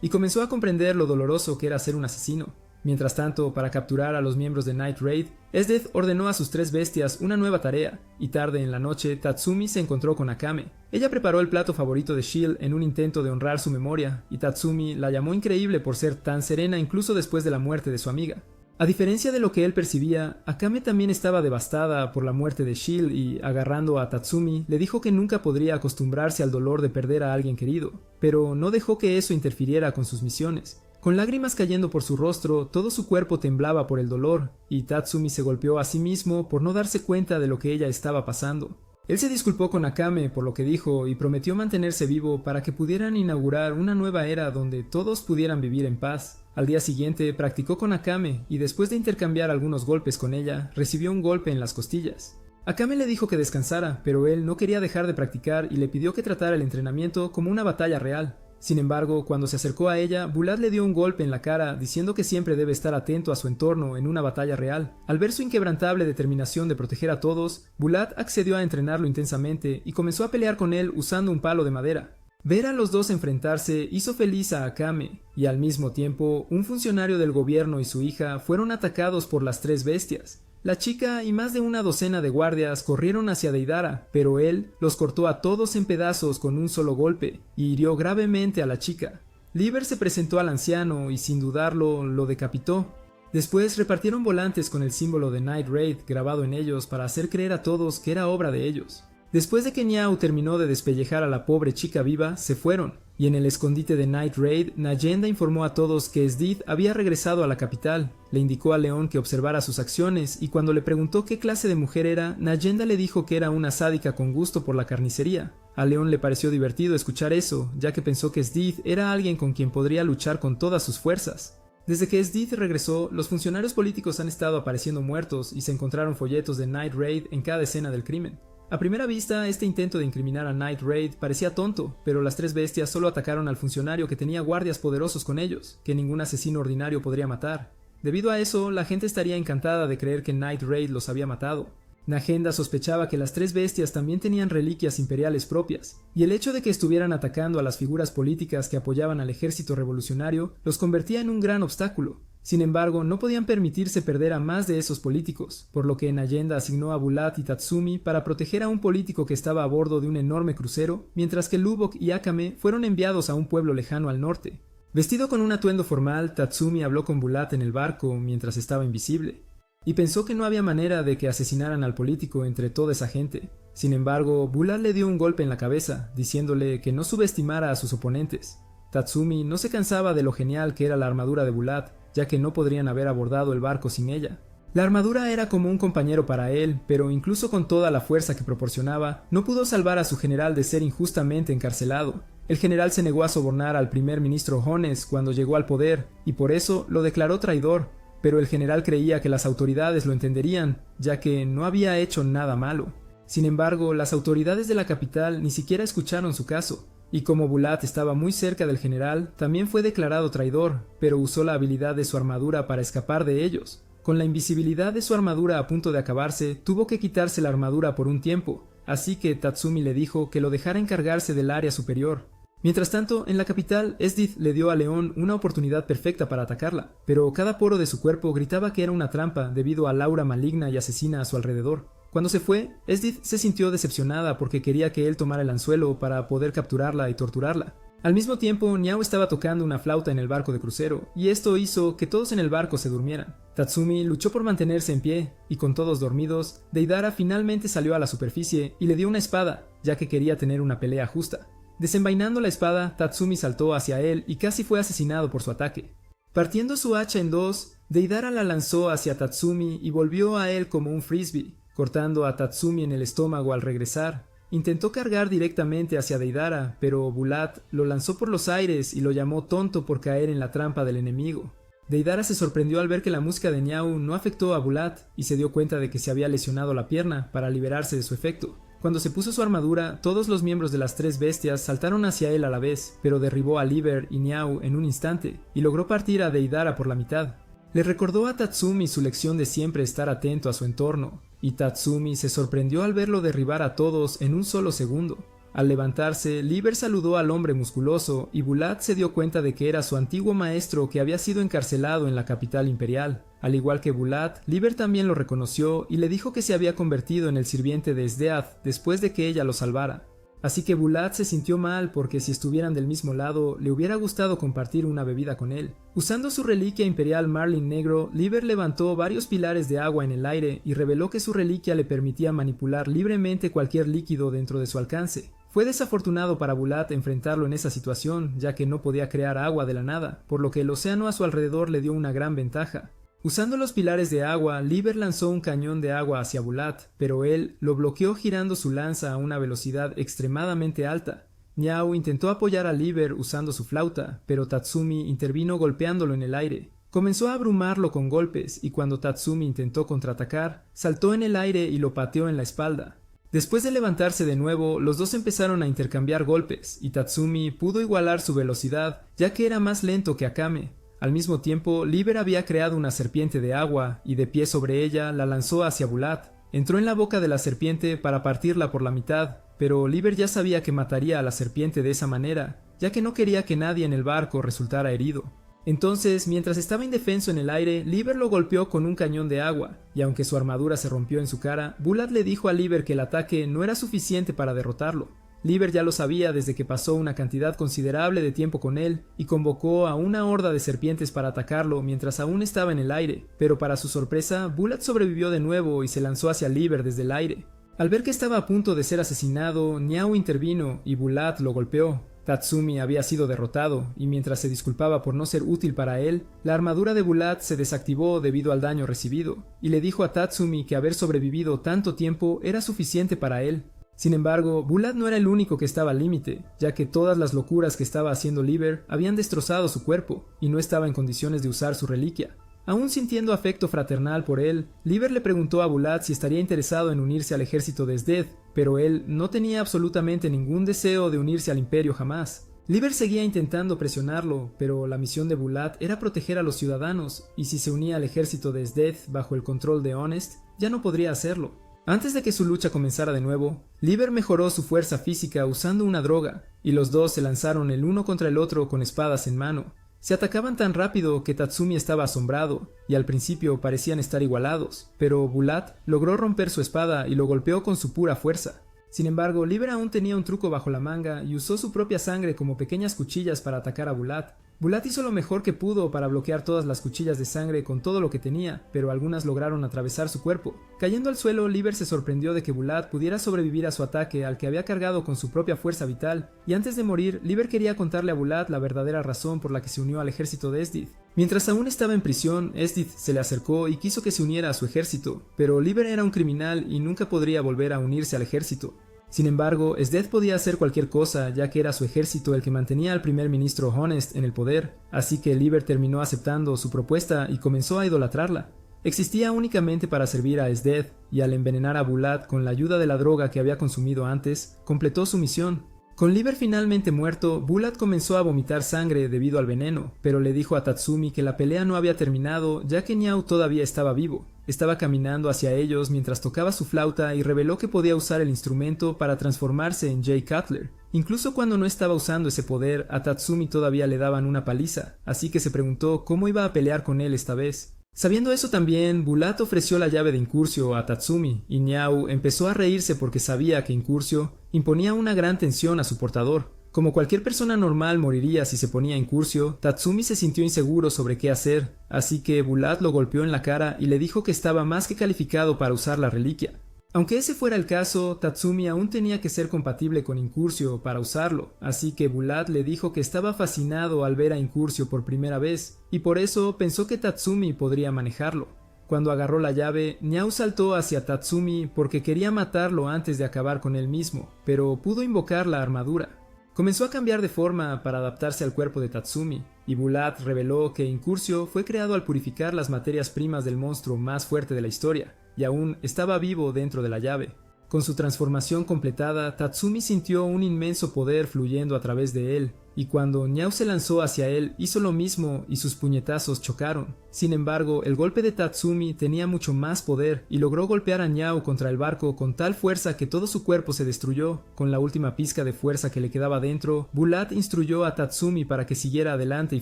y comenzó a comprender lo doloroso que era ser un asesino. Mientras tanto, para capturar a los miembros de Night Raid, Death ordenó a sus 3 bestias una nueva tarea, y tarde en la noche Tatsumi se encontró con Akame. Ella preparó el plato favorito de Chill en un intento de honrar su memoria, y Tatsumi la llamó increíble por ser tan serena incluso después de la muerte de su amiga. A diferencia de lo que él percibía, Akame también estaba devastada por la muerte de Chill y, agarrando a Tatsumi, le dijo que nunca podría acostumbrarse al dolor de perder a alguien querido, pero no dejó que eso interfiriera con sus misiones. Con lágrimas cayendo por su rostro, todo su cuerpo temblaba por el dolor, y Tatsumi se golpeó a sí mismo por no darse cuenta de lo que ella estaba pasando. Él se disculpó con Akame por lo que dijo y prometió mantenerse vivo para que pudieran inaugurar una nueva era donde todos pudieran vivir en paz. Al día siguiente practicó con Akame y después de intercambiar algunos golpes con ella, recibió un golpe en las costillas. Akame le dijo que descansara, pero él no quería dejar de practicar y le pidió que tratara el entrenamiento como una batalla real. Sin embargo, cuando se acercó a ella, Bulat le dio un golpe en la cara diciendo que siempre debe estar atento a su entorno en una batalla real. Al ver su inquebrantable determinación de proteger a todos, Bulat accedió a entrenarlo intensamente y comenzó a pelear con él usando un palo de madera. Ver a los dos enfrentarse hizo feliz a Akame, y al mismo tiempo, un funcionario del gobierno y su hija fueron atacados por las tres bestias. La chica y más de una docena de guardias corrieron hacia Deidara, pero él los cortó a todos en pedazos con un solo golpe, y hirió gravemente a la chica. Liber se presentó al anciano y sin dudarlo lo decapitó. Después repartieron volantes con el símbolo de Night Raid grabado en ellos para hacer creer a todos que era obra de ellos. Después de que Niao terminó de despellejar a la pobre chica viva, se fueron, y en el escondite de Night Raid, Nayenda informó a todos que Esdith había regresado a la capital. Le indicó a León que observara sus acciones, y cuando le preguntó qué clase de mujer era, Nayenda le dijo que era una sádica con gusto por la carnicería. A León le pareció divertido escuchar eso, ya que pensó que Esdith era alguien con quien podría luchar con todas sus fuerzas. Desde que Esdith regresó, los funcionarios políticos han estado apareciendo muertos y se encontraron folletos de Night Raid en cada escena del crimen. A primera vista, este intento de incriminar a Night Raid parecía tonto, pero las tres bestias solo atacaron al funcionario que tenía guardias poderosos con ellos, que ningún asesino ordinario podría matar. Debido a eso, la gente estaría encantada de creer que Night Raid los había matado. Nagenda sospechaba que las tres bestias también tenían reliquias imperiales propias, y el hecho de que estuvieran atacando a las figuras políticas que apoyaban al ejército revolucionario los convertía en un gran obstáculo. Sin embargo, no podían permitirse perder a más de esos políticos, por lo que Nayenda asignó a Bulat y Tatsumi para proteger a un político que estaba a bordo de un enorme crucero, mientras que Lubok y Akame fueron enviados a un pueblo lejano al norte. Vestido con un atuendo formal, Tatsumi habló con Bulat en el barco mientras estaba invisible, y pensó que no había manera de que asesinaran al político entre toda esa gente. Sin embargo, Bulat le dio un golpe en la cabeza, diciéndole que no subestimara a sus oponentes. Tatsumi no se cansaba de lo genial que era la armadura de Bulat, ya que no podrían haber abordado el barco sin ella. La armadura era como un compañero para él, pero incluso con toda la fuerza que proporcionaba, no pudo salvar a su general de ser injustamente encarcelado. El general se negó a sobornar al primer ministro Jones cuando llegó al poder, y por eso lo declaró traidor, pero el general creía que las autoridades lo entenderían, ya que no había hecho nada malo. Sin embargo, las autoridades de la capital ni siquiera escucharon su caso. Y como Bulat estaba muy cerca del general, también fue declarado traidor, pero usó la habilidad de su armadura para escapar de ellos. Con la invisibilidad de su armadura a punto de acabarse, tuvo que quitarse la armadura por un tiempo, así que Tatsumi le dijo que lo dejara encargarse del área superior. Mientras tanto, en la capital, Esdith le dio a León una oportunidad perfecta para atacarla, pero cada poro de su cuerpo gritaba que era una trampa debido al aura maligna y asesina a su alrededor. Cuando se fue, Esdith se sintió decepcionada porque quería que él tomara el anzuelo para poder capturarla y torturarla. Al mismo tiempo, Niao estaba tocando una flauta en el barco de crucero, y esto hizo que todos en el barco se durmieran. Tatsumi luchó por mantenerse en pie, y con todos dormidos, Deidara finalmente salió a la superficie y le dio una espada, ya que quería tener una pelea justa. Desenvainando la espada, Tatsumi saltó hacia él y casi fue asesinado por su ataque. Partiendo su hacha en dos, Deidara la lanzó hacia Tatsumi y volvió a él como un frisbee, cortando a Tatsumi en el estómago al regresar. Intentó cargar directamente hacia Deidara, pero Bulat lo lanzó por los aires y lo llamó tonto por caer en la trampa del enemigo. Deidara se sorprendió al ver que la música de Niao no afectó a Bulat y se dio cuenta de que se había lesionado la pierna para liberarse de su efecto. Cuando se puso su armadura, todos los miembros de las tres bestias saltaron hacia él a la vez, pero derribó a Liber y Niao en un instante y logró partir a Deidara por la mitad. Le recordó a Tatsumi su lección de siempre estar atento a su entorno, y Tatsumi se sorprendió al verlo derribar a todos en un solo segundo. Al levantarse, Liber saludó al hombre musculoso y Bulat se dio cuenta de que era su antiguo maestro que había sido encarcelado en la capital imperial. Al igual que Bulat, Liber también lo reconoció y le dijo que se había convertido en el sirviente de Esdeath después de que ella lo salvara. Así que Bulat se sintió mal porque si estuvieran del mismo lado, le hubiera gustado compartir una bebida con él. Usando su reliquia imperial Marlin Negro, Liber levantó varios pilares de agua en el aire y reveló que su reliquia le permitía manipular libremente cualquier líquido dentro de su alcance. Fue desafortunado para Bulat enfrentarlo en esa situación, ya que no podía crear agua de la nada, por lo que el océano a su alrededor le dio una gran ventaja. Usando los pilares de agua, Liber lanzó un cañón de agua hacia Bulat, pero él lo bloqueó girando su lanza a una velocidad extremadamente alta. Niao intentó apoyar a Liber usando su flauta, pero Tatsumi intervino golpeándolo en el aire. Comenzó a abrumarlo con golpes y cuando Tatsumi intentó contraatacar, saltó en el aire y lo pateó en la espalda. Después de levantarse de nuevo, los dos empezaron a intercambiar golpes y Tatsumi pudo igualar su velocidad ya que era más lento que Akame. Al mismo tiempo, Liber había creado una serpiente de agua y de pie sobre ella la lanzó hacia Bulat. Entró en la boca de la serpiente para partirla por la mitad, pero Liber ya sabía que mataría a la serpiente de esa manera, ya que no quería que nadie en el barco resultara herido. Entonces, mientras estaba indefenso en el aire, Liber lo golpeó con un cañón de agua, y aunque su armadura se rompió en su cara, Bulat le dijo a Liber que el ataque no era suficiente para derrotarlo. Liber ya lo sabía desde que pasó una cantidad considerable de tiempo con él, y convocó a una horda de serpientes para atacarlo mientras aún estaba en el aire, pero para su sorpresa, Bulat sobrevivió de nuevo y se lanzó hacia Liber desde el aire. Al ver que estaba a punto de ser asesinado, Niao intervino y Bulat lo golpeó. Tatsumi había sido derrotado, y mientras se disculpaba por no ser útil para él, la armadura de Bulat se desactivó debido al daño recibido, y le dijo a Tatsumi que haber sobrevivido tanto tiempo era suficiente para él. Sin embargo, Bulat no era el único que estaba al límite, ya que todas las locuras que estaba haciendo Liber habían destrozado su cuerpo, y no estaba en condiciones de usar su reliquia. Aún sintiendo afecto fraternal por él, Liber le preguntó a Bulat si estaría interesado en unirse al ejército de Sded, pero él no tenía absolutamente ningún deseo de unirse al imperio jamás. Liber seguía intentando presionarlo, pero la misión de Bulat era proteger a los ciudadanos, y si se unía al ejército de Sded bajo el control de Honest, ya no podría hacerlo. Antes de que su lucha comenzara de nuevo, Liber mejoró su fuerza física usando una droga, y los dos se lanzaron el uno contra el otro con espadas en mano. Se atacaban tan rápido que Tatsumi estaba asombrado, y al principio parecían estar igualados, pero Bulat logró romper su espada y lo golpeó con su pura fuerza. Sin embargo, Liber aún tenía un truco bajo la manga y usó su propia sangre como pequeñas cuchillas para atacar a Bulat. Bulat hizo lo mejor que pudo para bloquear todas las cuchillas de sangre con todo lo que tenía, pero algunas lograron atravesar su cuerpo. Cayendo al suelo, Liber se sorprendió de que Bulat pudiera sobrevivir a su ataque al que había cargado con su propia fuerza vital, y antes de morir, Liber quería contarle a Bulat la verdadera razón por la que se unió al ejército de Sdid. Mientras aún estaba en prisión, Sdid se le acercó y quiso que se uniera a su ejército, pero Liber era un criminal y nunca podría volver a unirse al ejército. Sin embargo, Sded podía hacer cualquier cosa, ya que era su ejército el que mantenía al primer ministro Honest en el poder, así que Liber terminó aceptando su propuesta y comenzó a idolatrarla. Existía únicamente para servir a Sded, y al envenenar a Bulat con la ayuda de la droga que había consumido antes, completó su misión. Con Liber finalmente muerto, Bulat comenzó a vomitar sangre debido al veneno, pero le dijo a Tatsumi que la pelea no había terminado, ya que Niao todavía estaba vivo. Estaba caminando hacia ellos mientras tocaba su flauta y reveló que podía usar el instrumento para transformarse en Jay Cutler. Incluso cuando no estaba usando ese poder, a Tatsumi todavía le daban una paliza, así que se preguntó cómo iba a pelear con él esta vez. Sabiendo eso también, Bulat ofreció la llave de Incursio a Tatsumi, y Niao empezó a reírse porque sabía que Incursio imponía una gran tensión a su portador. Como cualquier persona normal moriría si se ponía Incursio, Tatsumi se sintió inseguro sobre qué hacer, así que Bulat lo golpeó en la cara y le dijo que estaba más que calificado para usar la reliquia. Aunque ese fuera el caso, Tatsumi aún tenía que ser compatible con Incursio para usarlo, así que Bulat le dijo que estaba fascinado al ver a Incursio por primera vez, y por eso pensó que Tatsumi podría manejarlo. Cuando agarró la llave, Niao saltó hacia Tatsumi porque quería matarlo antes de acabar con él mismo, pero pudo invocar la armadura. Comenzó a cambiar de forma para adaptarse al cuerpo de Tatsumi, y Bulat reveló que Incursio fue creado al purificar las materias primas del monstruo más fuerte de la historia, y aún estaba vivo dentro de la llave. Con su transformación completada, Tatsumi sintió un inmenso poder fluyendo a través de él, y cuando Niao se lanzó hacia él, hizo lo mismo y sus puñetazos chocaron. Sin embargo, el golpe de Tatsumi tenía mucho más poder y logró golpear a Niao contra el barco con tal fuerza que todo su cuerpo se destruyó. Con la última pizca de fuerza que le quedaba dentro, Bulat instruyó a Tatsumi para que siguiera adelante y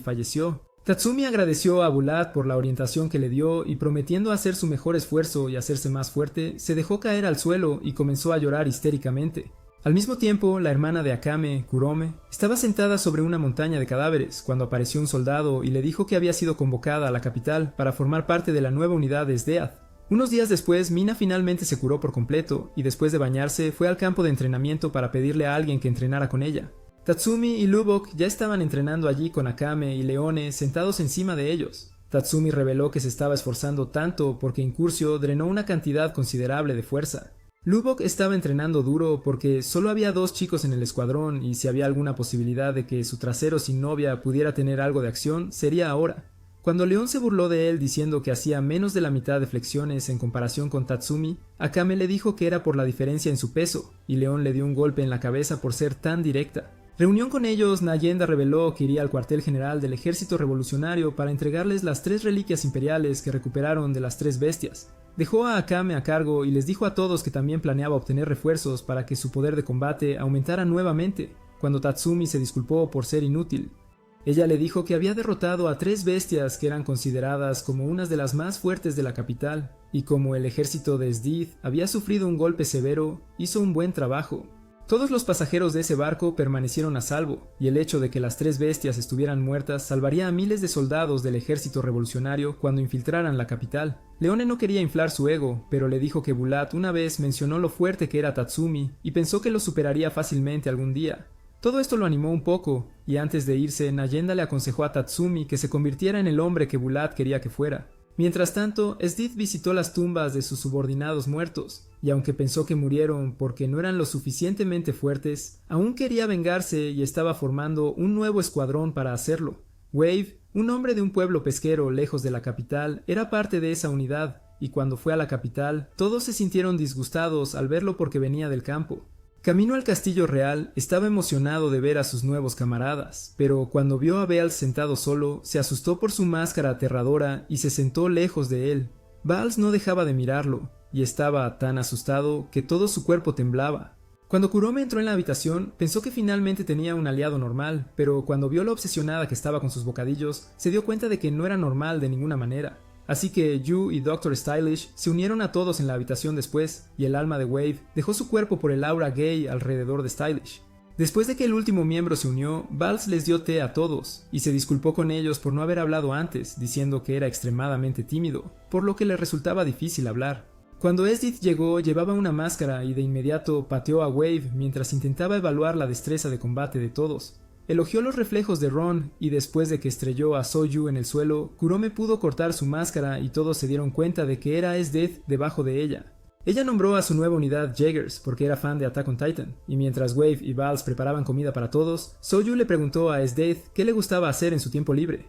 falleció. Tatsumi agradeció a Bulat por la orientación que le dio y prometiendo hacer su mejor esfuerzo y hacerse más fuerte, se dejó caer al suelo y comenzó a llorar histéricamente. Al mismo tiempo, la hermana de Akame, Kurome, estaba sentada sobre una montaña de cadáveres cuando apareció un soldado y le dijo que había sido convocada a la capital para formar parte de la nueva unidad de Sdeath. Unos días después, Mina finalmente se curó por completo y después de bañarse fue al campo de entrenamiento para pedirle a alguien que entrenara con ella. Tatsumi y Lubok ya estaban entrenando allí con Akame y Leone sentados encima de ellos. Tatsumi reveló que se estaba esforzando tanto porque Incursio drenó una cantidad considerable de fuerza. Lubok estaba entrenando duro porque solo había 2 chicos en el escuadrón y si había alguna posibilidad de que su trasero sin novia pudiera tener algo de acción, sería ahora. Cuando León se burló de él diciendo que hacía menos de la mitad de flexiones en comparación con Tatsumi, Akame le dijo que era por la diferencia en su peso, y León le dio un golpe en la cabeza por ser tan directa. Reunión con ellos, Nayenda reveló que iría al cuartel general del ejército revolucionario para entregarles las 3 reliquias imperiales que recuperaron de las 3 bestias. Dejó a Akame a cargo y les dijo a todos que también planeaba obtener refuerzos para que su poder de combate aumentara nuevamente, cuando Tatsumi se disculpó por ser inútil. Ella le dijo que había derrotado a 3 bestias que eran consideradas como unas de las más fuertes de la capital, y como el ejército de Sdith había sufrido un golpe severo, hizo un buen trabajo. Todos los pasajeros de ese barco permanecieron a salvo, y el hecho de que las 3 bestias estuvieran muertas salvaría a miles de soldados del ejército revolucionario cuando infiltraran la capital. Leone no quería inflar su ego, pero le dijo que Bulat una vez mencionó lo fuerte que era Tatsumi y pensó que lo superaría fácilmente algún día. Todo esto lo animó un poco, y antes de irse, Nayenda le aconsejó a Tatsumi que se convirtiera en el hombre que Bulat quería que fuera. Mientras tanto, Sdith visitó las tumbas de sus subordinados muertos, y aunque pensó que murieron porque no eran lo suficientemente fuertes, aún quería vengarse y estaba formando un nuevo escuadrón para hacerlo. Wave, un hombre de un pueblo pesquero lejos de la capital, era parte de esa unidad, y cuando fue a la capital, todos se sintieron disgustados al verlo porque venía del campo. Camino al castillo real, estaba emocionado de ver a sus nuevos camaradas, pero cuando vio a Beals sentado solo, se asustó por su máscara aterradora y se sentó lejos de él. Beals no dejaba de mirarlo, y estaba tan asustado que todo su cuerpo temblaba. Cuando Kurome entró en la habitación, pensó que finalmente tenía un aliado normal, pero cuando vio lo obsesionada que estaba con sus bocadillos, se dio cuenta de que no era normal de ninguna manera. Así que Yu y Dr. Stylish se unieron a todos en la habitación después, y el alma de Wave dejó su cuerpo por el aura gay alrededor de Stylish. Después de que el último miembro se unió, Beals les dio té a todos, y se disculpó con ellos por no haber hablado antes, diciendo que era extremadamente tímido, por lo que le resultaba difícil hablar. Cuando Sdith llegó, llevaba una máscara y de inmediato pateó a Wave mientras intentaba evaluar la destreza de combate de todos. Elogió los reflejos de Ron, y después de que estrelló a Soju en el suelo, Kurome pudo cortar su máscara y todos se dieron cuenta de que era Sdith debajo de ella. Ella nombró a su nueva unidad Jaegers porque era fan de Attack on Titan, y mientras Wave y Beals preparaban comida para todos, Soju le preguntó a Sdith qué le gustaba hacer en su tiempo libre.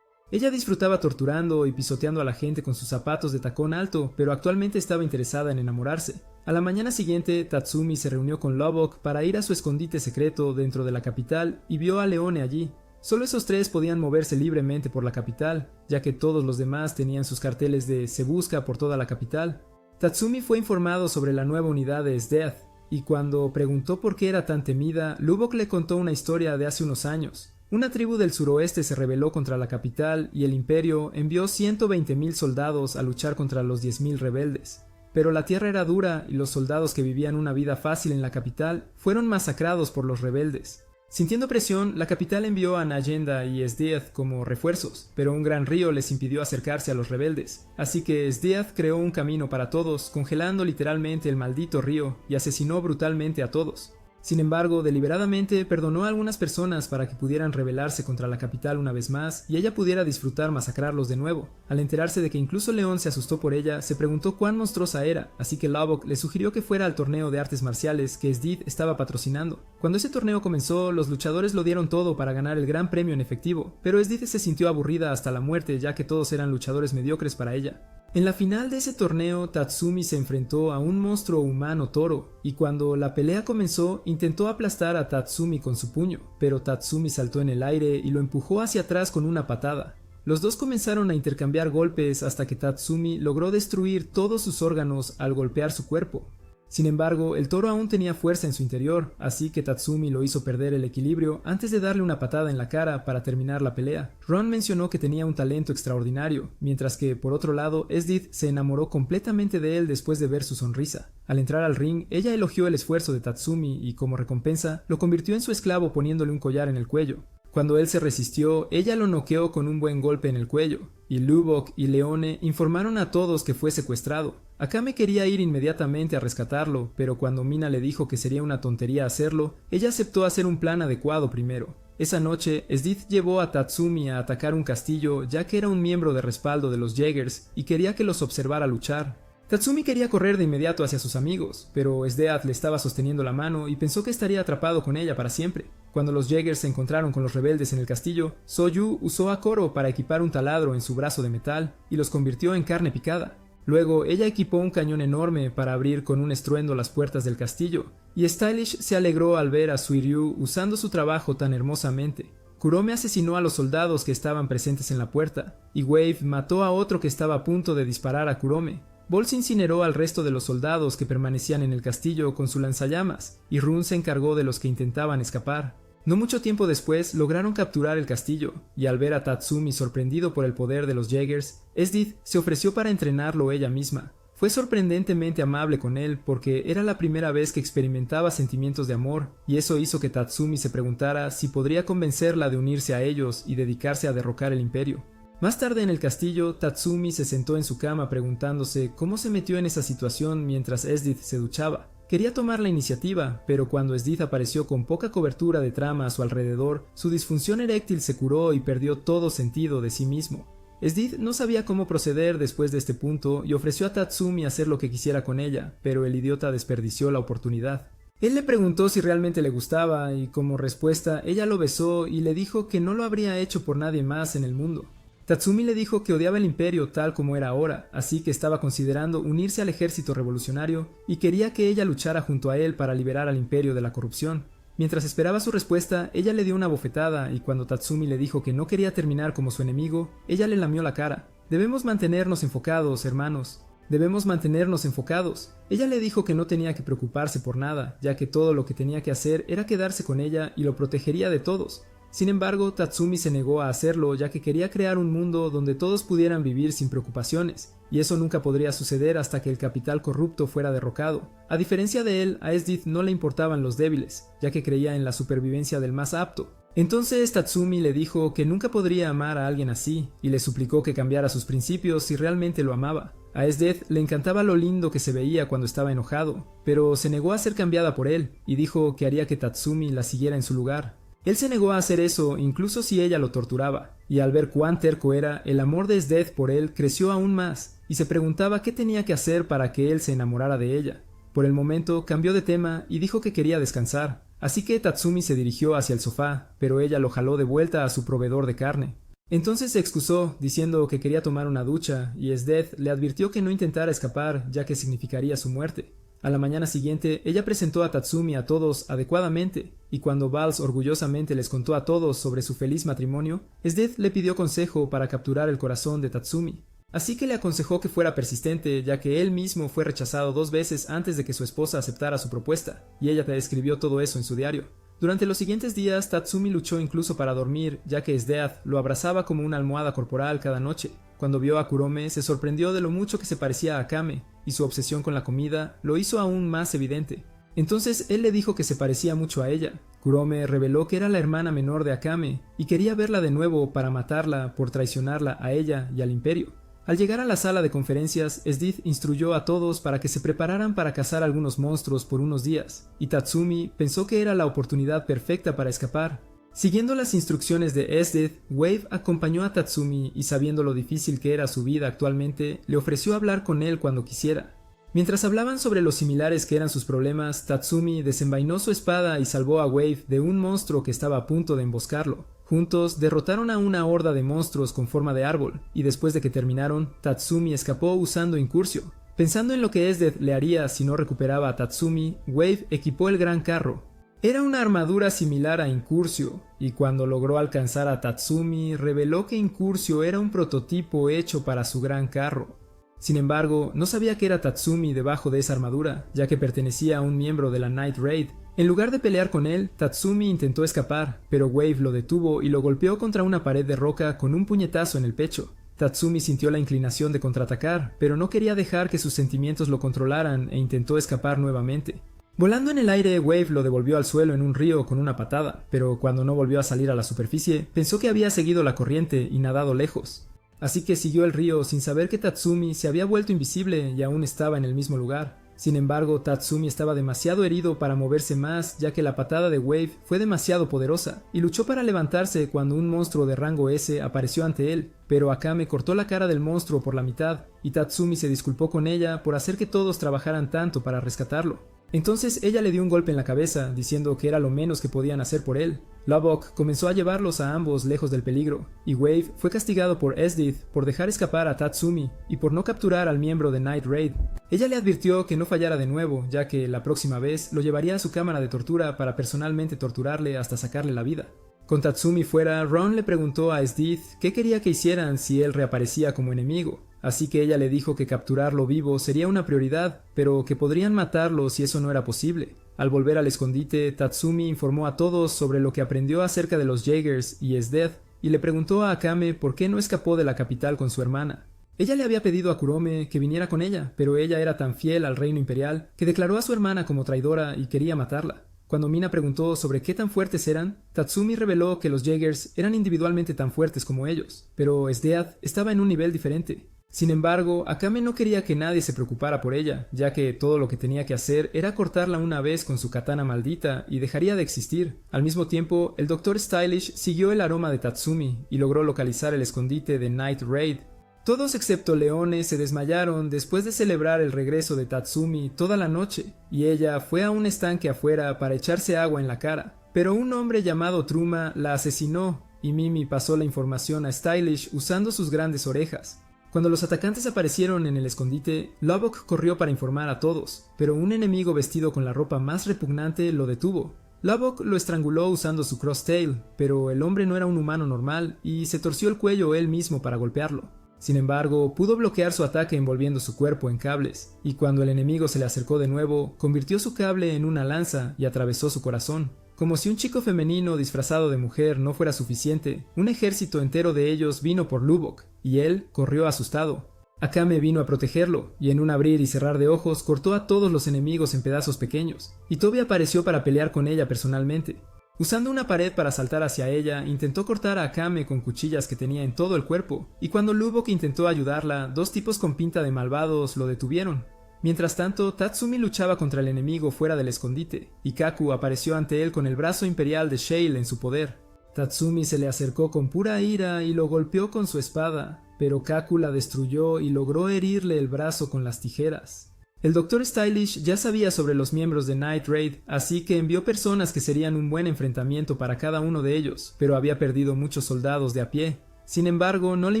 Ella disfrutaba torturando y pisoteando a la gente con sus zapatos de tacón alto, pero actualmente estaba interesada en enamorarse. A la mañana siguiente, Tatsumi se reunió con Lobok para ir a su escondite secreto dentro de la capital y vio a Leone allí. Solo esos 3 podían moverse libremente por la capital, ya que todos los demás tenían sus carteles de "se busca" por toda la capital. Tatsumi fue informado sobre la nueva unidad de Sdeath, y cuando preguntó por qué era tan temida, Lubok le contó una historia de hace unos años. Una tribu del suroeste se rebeló contra la capital y el imperio envió 120,000 soldados a luchar contra los 10,000 rebeldes. Pero la tierra era dura y los soldados que vivían una vida fácil en la capital fueron masacrados por los rebeldes. Sintiendo presión, la capital envió a Nayenda y Sdeath como refuerzos, pero un gran río les impidió acercarse a los rebeldes. Así que Sdeath creó un camino para todos, congelando literalmente el maldito río, y asesinó brutalmente a todos. Sin embargo, deliberadamente perdonó a algunas personas para que pudieran rebelarse contra la capital una vez más y ella pudiera disfrutar masacrarlos de nuevo. Al enterarse de que incluso León se asustó por ella, se preguntó cuán monstruosa era, así que Lubok le sugirió que fuera al torneo de artes marciales que Sdith estaba patrocinando. Cuando ese torneo comenzó, los luchadores lo dieron todo para ganar el gran premio en efectivo, pero Sdith se sintió aburrida hasta la muerte ya que todos eran luchadores mediocres para ella. En la final de ese torneo, Tatsumi se enfrentó a un monstruo humano toro, y cuando la pelea comenzó, intentó aplastar a Tatsumi con su puño, pero Tatsumi saltó en el aire y lo empujó hacia atrás con una patada. Los dos comenzaron a intercambiar golpes hasta que Tatsumi logró destruir todos sus órganos al golpear su cuerpo. Sin embargo, el toro aún tenía fuerza en su interior, así que Tatsumi lo hizo perder el equilibrio antes de darle una patada en la cara para terminar la pelea. Ron mencionó que tenía un talento extraordinario, mientras que, por otro lado, Sdith se enamoró completamente de él después de ver su sonrisa. Al entrar al ring, ella elogió el esfuerzo de Tatsumi y, como recompensa, lo convirtió en su esclavo poniéndole un collar en el cuello. Cuando él se resistió, ella lo noqueó con un buen golpe en el cuello, y Lubok y Leone informaron a todos que fue secuestrado. Akame quería ir inmediatamente a rescatarlo, pero cuando Mina le dijo que sería una tontería hacerlo, ella aceptó hacer un plan adecuado primero. Esa noche, Sdith llevó a Tatsumi a atacar un castillo ya que era un miembro de respaldo de los Jaegers y quería que los observara luchar. Tatsumi quería correr de inmediato hacia sus amigos, pero Sdeath le estaba sosteniendo la mano y pensó que estaría atrapado con ella para siempre. Cuando los Jaegers se encontraron con los rebeldes en el castillo, Soyu usó a Koro para equipar un taladro en su brazo de metal y los convirtió en carne picada. Luego, ella equipó un cañón enorme para abrir con un estruendo las puertas del castillo, y Stylish se alegró al ver a Suiryu usando su trabajo tan hermosamente. Kurome asesinó a los soldados que estaban presentes en la puerta, y Wave mató a otro que estaba a punto de disparar a Kurome. Bols incineró al resto de los soldados que permanecían en el castillo con su lanzallamas, y Run se encargó de los que intentaban escapar. No mucho tiempo después lograron capturar el castillo, y al ver a Tatsumi sorprendido por el poder de los Jaegers, Esdith se ofreció para entrenarlo ella misma. Fue sorprendentemente amable con él porque era la primera vez que experimentaba sentimientos de amor, y eso hizo que Tatsumi se preguntara si podría convencerla de unirse a ellos y dedicarse a derrocar el imperio. Más tarde en el castillo, Tatsumi se sentó en su cama preguntándose cómo se metió en esa situación mientras Esdith se duchaba. Quería tomar la iniciativa, pero cuando Esdith apareció con poca cobertura de trama a su alrededor, su disfunción eréctil se curó y perdió todo sentido de sí mismo. Esdith no sabía cómo proceder después de este punto y ofreció a Tatsumi hacer lo que quisiera con ella, pero el idiota desperdició la oportunidad. Él le preguntó si realmente le gustaba y como respuesta ella lo besó y le dijo que no lo habría hecho por nadie más en el mundo. Tatsumi le dijo que odiaba el imperio tal como era ahora, así que estaba considerando unirse al ejército revolucionario y quería que ella luchara junto a él para liberar al imperio de la corrupción. Mientras esperaba su respuesta, ella le dio una bofetada y cuando Tatsumi le dijo que no quería terminar como su enemigo, ella le lamió la cara. Debemos mantenernos enfocados, hermanos. Debemos mantenernos enfocados. Ella le dijo que no tenía que preocuparse por nada, ya que todo lo que tenía que hacer era quedarse con ella y lo protegería de todos. Sin embargo, Tatsumi se negó a hacerlo ya que quería crear un mundo donde todos pudieran vivir sin preocupaciones, y eso nunca podría suceder hasta que el capital corrupto fuera derrocado. A diferencia de él, a Esdith no le importaban los débiles, ya que creía en la supervivencia del más apto. Entonces Tatsumi le dijo que nunca podría amar a alguien así, y le suplicó que cambiara sus principios si realmente lo amaba. A Esdith le encantaba lo lindo que se veía cuando estaba enojado, pero se negó a ser cambiada por él, y dijo que haría que Tatsumi la siguiera en su lugar. Él se negó a hacer eso incluso si ella lo torturaba, y al ver cuán terco era, el amor de Esdith por él creció aún más, y se preguntaba qué tenía que hacer para que él se enamorara de ella. Por el momento cambió de tema y dijo que quería descansar, así que Tatsumi se dirigió hacia el sofá, pero ella lo jaló de vuelta a su proveedor de carne. Entonces se excusó, diciendo que quería tomar una ducha, y Esdith le advirtió que no intentara escapar, ya que significaría su muerte. A la mañana siguiente, ella presentó a Tatsumi a todos adecuadamente, y cuando Vals orgullosamente les contó a todos sobre su feliz matrimonio, Esdith le pidió consejo para capturar el corazón de Tatsumi. Así que le aconsejó que fuera persistente, ya que él mismo fue rechazado 2 veces antes de que su esposa aceptara su propuesta, y ella describió todo eso en su diario. Durante los siguientes días, Tatsumi luchó incluso para dormir, ya que Esdith lo abrazaba como una almohada corporal cada noche. Cuando vio a Kurome, se sorprendió de lo mucho que se parecía a Akame, y su obsesión con la comida lo hizo aún más evidente. Entonces él le dijo que se parecía mucho a ella. Kurome reveló que era la hermana menor de Akame, y quería verla de nuevo para matarla por traicionarla a ella y al imperio. Al llegar a la sala de conferencias, Esdith instruyó a todos para que se prepararan para cazar algunos monstruos por unos días, y Tatsumi pensó que era la oportunidad perfecta para escapar. Siguiendo las instrucciones de Esdith, Wave acompañó a Tatsumi y sabiendo lo difícil que era su vida actualmente, le ofreció hablar con él cuando quisiera. Mientras hablaban sobre lo similares que eran sus problemas, Tatsumi desenvainó su espada y salvó a Wave de un monstruo que estaba a punto de emboscarlo. Juntos derrotaron a una horda de monstruos con forma de árbol, y después de que terminaron, Tatsumi escapó usando Incursio. Pensando en lo que Esdith le haría si no recuperaba a Tatsumi, Wave equipó el gran carro. Era una armadura similar a Incursio, y cuando logró alcanzar a Tatsumi, reveló que Incursio era un prototipo hecho para su gran carro. Sin embargo, no sabía que era Tatsumi debajo de esa armadura, ya que pertenecía a un miembro de la Night Raid. En lugar de pelear con él, Tatsumi intentó escapar, pero Wave lo detuvo y lo golpeó contra una pared de roca con un puñetazo en el pecho. Tatsumi sintió la inclinación de contraatacar, pero no quería dejar que sus sentimientos lo controlaran e intentó escapar nuevamente. Volando en el aire, Wave lo devolvió al suelo en un río con una patada, pero cuando no volvió a salir a la superficie, pensó que había seguido la corriente y nadado lejos. Así que siguió el río sin saber que Tatsumi se había vuelto invisible y aún estaba en el mismo lugar. Sin embargo, Tatsumi estaba demasiado herido para moverse más, ya que la patada de Wave fue demasiado poderosa, y luchó para levantarse cuando un monstruo de rango S apareció ante él, pero Akame cortó la cara del monstruo por la mitad, y Tatsumi se disculpó con ella por hacer que todos trabajaran tanto para rescatarlo. Entonces ella le dio un golpe en la cabeza, diciendo que era lo menos que podían hacer por él. Lubbock comenzó a llevarlos a ambos lejos del peligro, y Wave fue castigado por Esdith por dejar escapar a Tatsumi y por no capturar al miembro de Night Raid. Ella le advirtió que no fallara de nuevo, ya que la próxima vez lo llevaría a su cámara de tortura para personalmente torturarle hasta sacarle la vida. Con Tatsumi fuera, Ron le preguntó a Esdith qué quería que hicieran si él reaparecía como enemigo, así que ella le dijo que capturarlo vivo sería una prioridad, pero que podrían matarlo si eso no era posible. Al volver al escondite, Tatsumi informó a todos sobre lo que aprendió acerca de los Jaegers y Esdeath, y le preguntó a Akame por qué no escapó de la capital con su hermana. Ella le había pedido a Kurome que viniera con ella, pero ella era tan fiel al reino imperial que declaró a su hermana como traidora y quería matarla. Cuando Mina preguntó sobre qué tan fuertes eran, Tatsumi reveló que los Jaegers eran individualmente tan fuertes como ellos, pero Esdeath estaba en un nivel diferente. Sin embargo, Akame no quería que nadie se preocupara por ella, ya que todo lo que tenía que hacer era cortarla una vez con su katana maldita y dejaría de existir. Al mismo tiempo, el Dr. Stylish siguió el aroma de Tatsumi y logró localizar el escondite de Night Raid. Todos excepto Leone se desmayaron después de celebrar el regreso de Tatsumi toda la noche, y ella fue a un estanque afuera para echarse agua en la cara. Pero un hombre llamado Truma la asesinó, y Mimi pasó la información a Stylish usando sus grandes orejas. Cuando los atacantes aparecieron en el escondite, Lubbock corrió para informar a todos, pero un enemigo vestido con la ropa más repugnante lo detuvo. Lubbock lo estranguló usando su crosstail, pero el hombre no era un humano normal y se torció el cuello él mismo para golpearlo. Sin embargo, pudo bloquear su ataque envolviendo su cuerpo en cables, y cuando el enemigo se le acercó de nuevo, convirtió su cable en una lanza y atravesó su corazón. Como si un chico femenino disfrazado de mujer no fuera suficiente, un ejército entero de ellos vino por Lubbock, y él corrió asustado. Akame vino a protegerlo, y en un abrir y cerrar de ojos cortó a todos los enemigos en pedazos pequeños, y Toby apareció para pelear con ella personalmente. Usando una pared para saltar hacia ella, intentó cortar a Akame con cuchillas que tenía en todo el cuerpo, y cuando Lubbock intentó ayudarla, dos tipos con pinta de malvados lo detuvieron. Mientras tanto, Tatsumi luchaba contra el enemigo fuera del escondite, y Kaku apareció ante él con el brazo imperial de Shale en su poder. Tatsumi se le acercó con pura ira y lo golpeó con su espada, pero Kaku la destruyó y logró herirle el brazo con las tijeras. El Dr. Stylish ya sabía sobre los miembros de Night Raid, así que envió personas que serían un buen enfrentamiento para cada uno de ellos, pero había perdido muchos soldados de a pie. Sin embargo, no le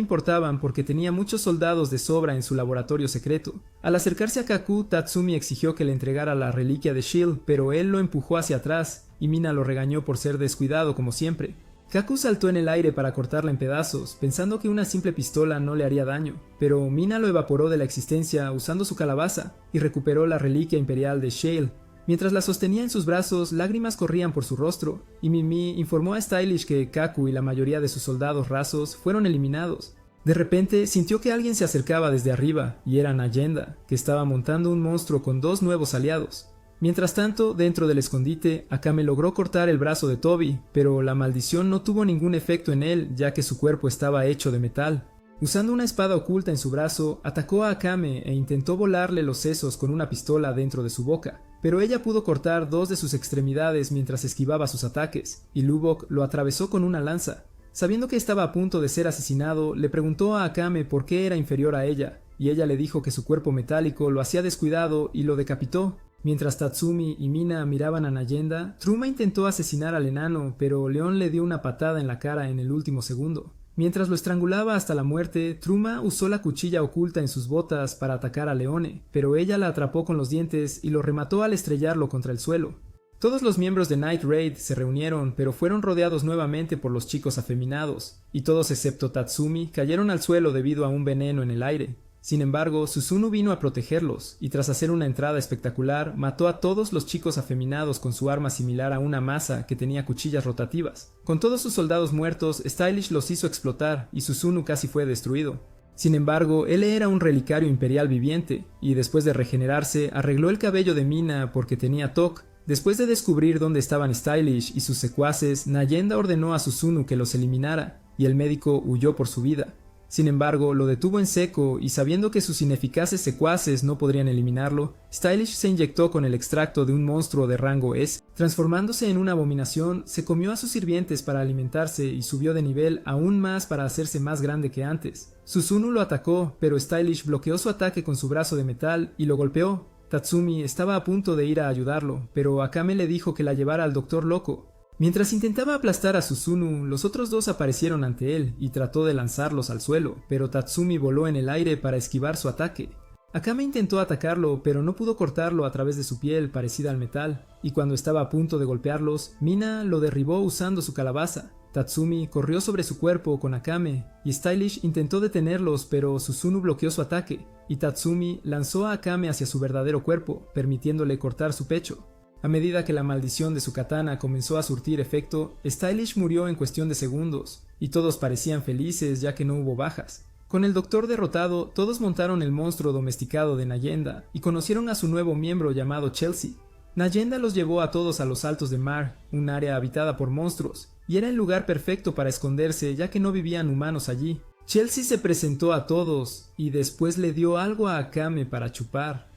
importaban porque tenía muchos soldados de sobra en su laboratorio secreto. Al acercarse a Kaku, Tatsumi exigió que le entregara la reliquia de Shield, pero él lo empujó hacia atrás, y Mina lo regañó por ser descuidado como siempre. Kaku saltó en el aire para cortarla en pedazos, pensando que una simple pistola no le haría daño, pero Mina lo evaporó de la existencia usando su calabaza, y recuperó la reliquia imperial de Shale. Mientras la sostenía en sus brazos, lágrimas corrían por su rostro, y Mimi informó a Stylish que Kaku y la mayoría de sus soldados rasos fueron eliminados. De repente, sintió que alguien se acercaba desde arriba, y era Nayenda, que estaba montando un monstruo con dos nuevos aliados. Mientras tanto, dentro del escondite, Akame logró cortar el brazo de Toby, pero la maldición no tuvo ningún efecto en él, ya que su cuerpo estaba hecho de metal. Usando una espada oculta en su brazo, atacó a Akame e intentó volarle los sesos con una pistola dentro de su boca, pero ella pudo cortar dos de sus extremidades mientras esquivaba sus ataques, y Lubbock lo atravesó con una lanza. Sabiendo que estaba a punto de ser asesinado, le preguntó a Akame por qué era inferior a ella, y ella le dijo que su cuerpo metálico lo hacía descuidado y lo decapitó. Mientras Tatsumi y Mina miraban a Nayenda, Truma intentó asesinar al enano, pero Leon le dio una patada en la cara en el último segundo. Mientras lo estrangulaba hasta la muerte, Truma usó la cuchilla oculta en sus botas para atacar a Leone, pero ella la atrapó con los dientes y lo remató al estrellarlo contra el suelo. Todos los miembros de Night Raid se reunieron, pero fueron rodeados nuevamente por los chicos afeminados, y todos excepto Tatsumi cayeron al suelo debido a un veneno en el aire. Sin embargo, Suzuno vino a protegerlos, y tras hacer una entrada espectacular, mató a todos los chicos afeminados con su arma similar a una maza que tenía cuchillas rotativas. Con todos sus soldados muertos, Stylish los hizo explotar, y Suzuno casi fue destruido. Sin embargo, él era un relicario imperial viviente, y después de regenerarse, arregló el cabello de Mina porque tenía TOC. Después de descubrir dónde estaban Stylish y sus secuaces, Nayenda ordenó a Suzuno que los eliminara, y el médico huyó por su vida. Sin embargo, lo detuvo en seco y sabiendo que sus ineficaces secuaces no podrían eliminarlo, Stylish se inyectó con el extracto de un monstruo de rango S. Transformándose en una abominación, se comió a sus sirvientes para alimentarse y subió de nivel aún más para hacerse más grande que antes. Susunu lo atacó, pero Stylish bloqueó su ataque con su brazo de metal y lo golpeó. Tatsumi estaba a punto de ir a ayudarlo, pero Akame le dijo que la llevara al Doctor Loco. Mientras intentaba aplastar a Susunu, los otros dos aparecieron ante él y trató de lanzarlos al suelo, pero Tatsumi voló en el aire para esquivar su ataque. Akame intentó atacarlo, pero no pudo cortarlo a través de su piel parecida al metal, y cuando estaba a punto de golpearlos, Mina lo derribó usando su calabaza. Tatsumi corrió sobre su cuerpo con Akame, y Stylish intentó detenerlos, pero Susunu bloqueó su ataque, y Tatsumi lanzó a Akame hacia su verdadero cuerpo, permitiéndole cortar su pecho. A medida que la maldición de su katana comenzó a surtir efecto, Stylish murió en cuestión de segundos, y todos parecían felices ya que no hubo bajas. Con el doctor derrotado, todos montaron el monstruo domesticado de Nayenda y conocieron a su nuevo miembro llamado Chelsea. Nayenda los llevó a todos a los Altos de Mar, un área habitada por monstruos, y era el lugar perfecto para esconderse ya que no vivían humanos allí. Chelsea se presentó a todos y después le dio algo a Akame para chupar.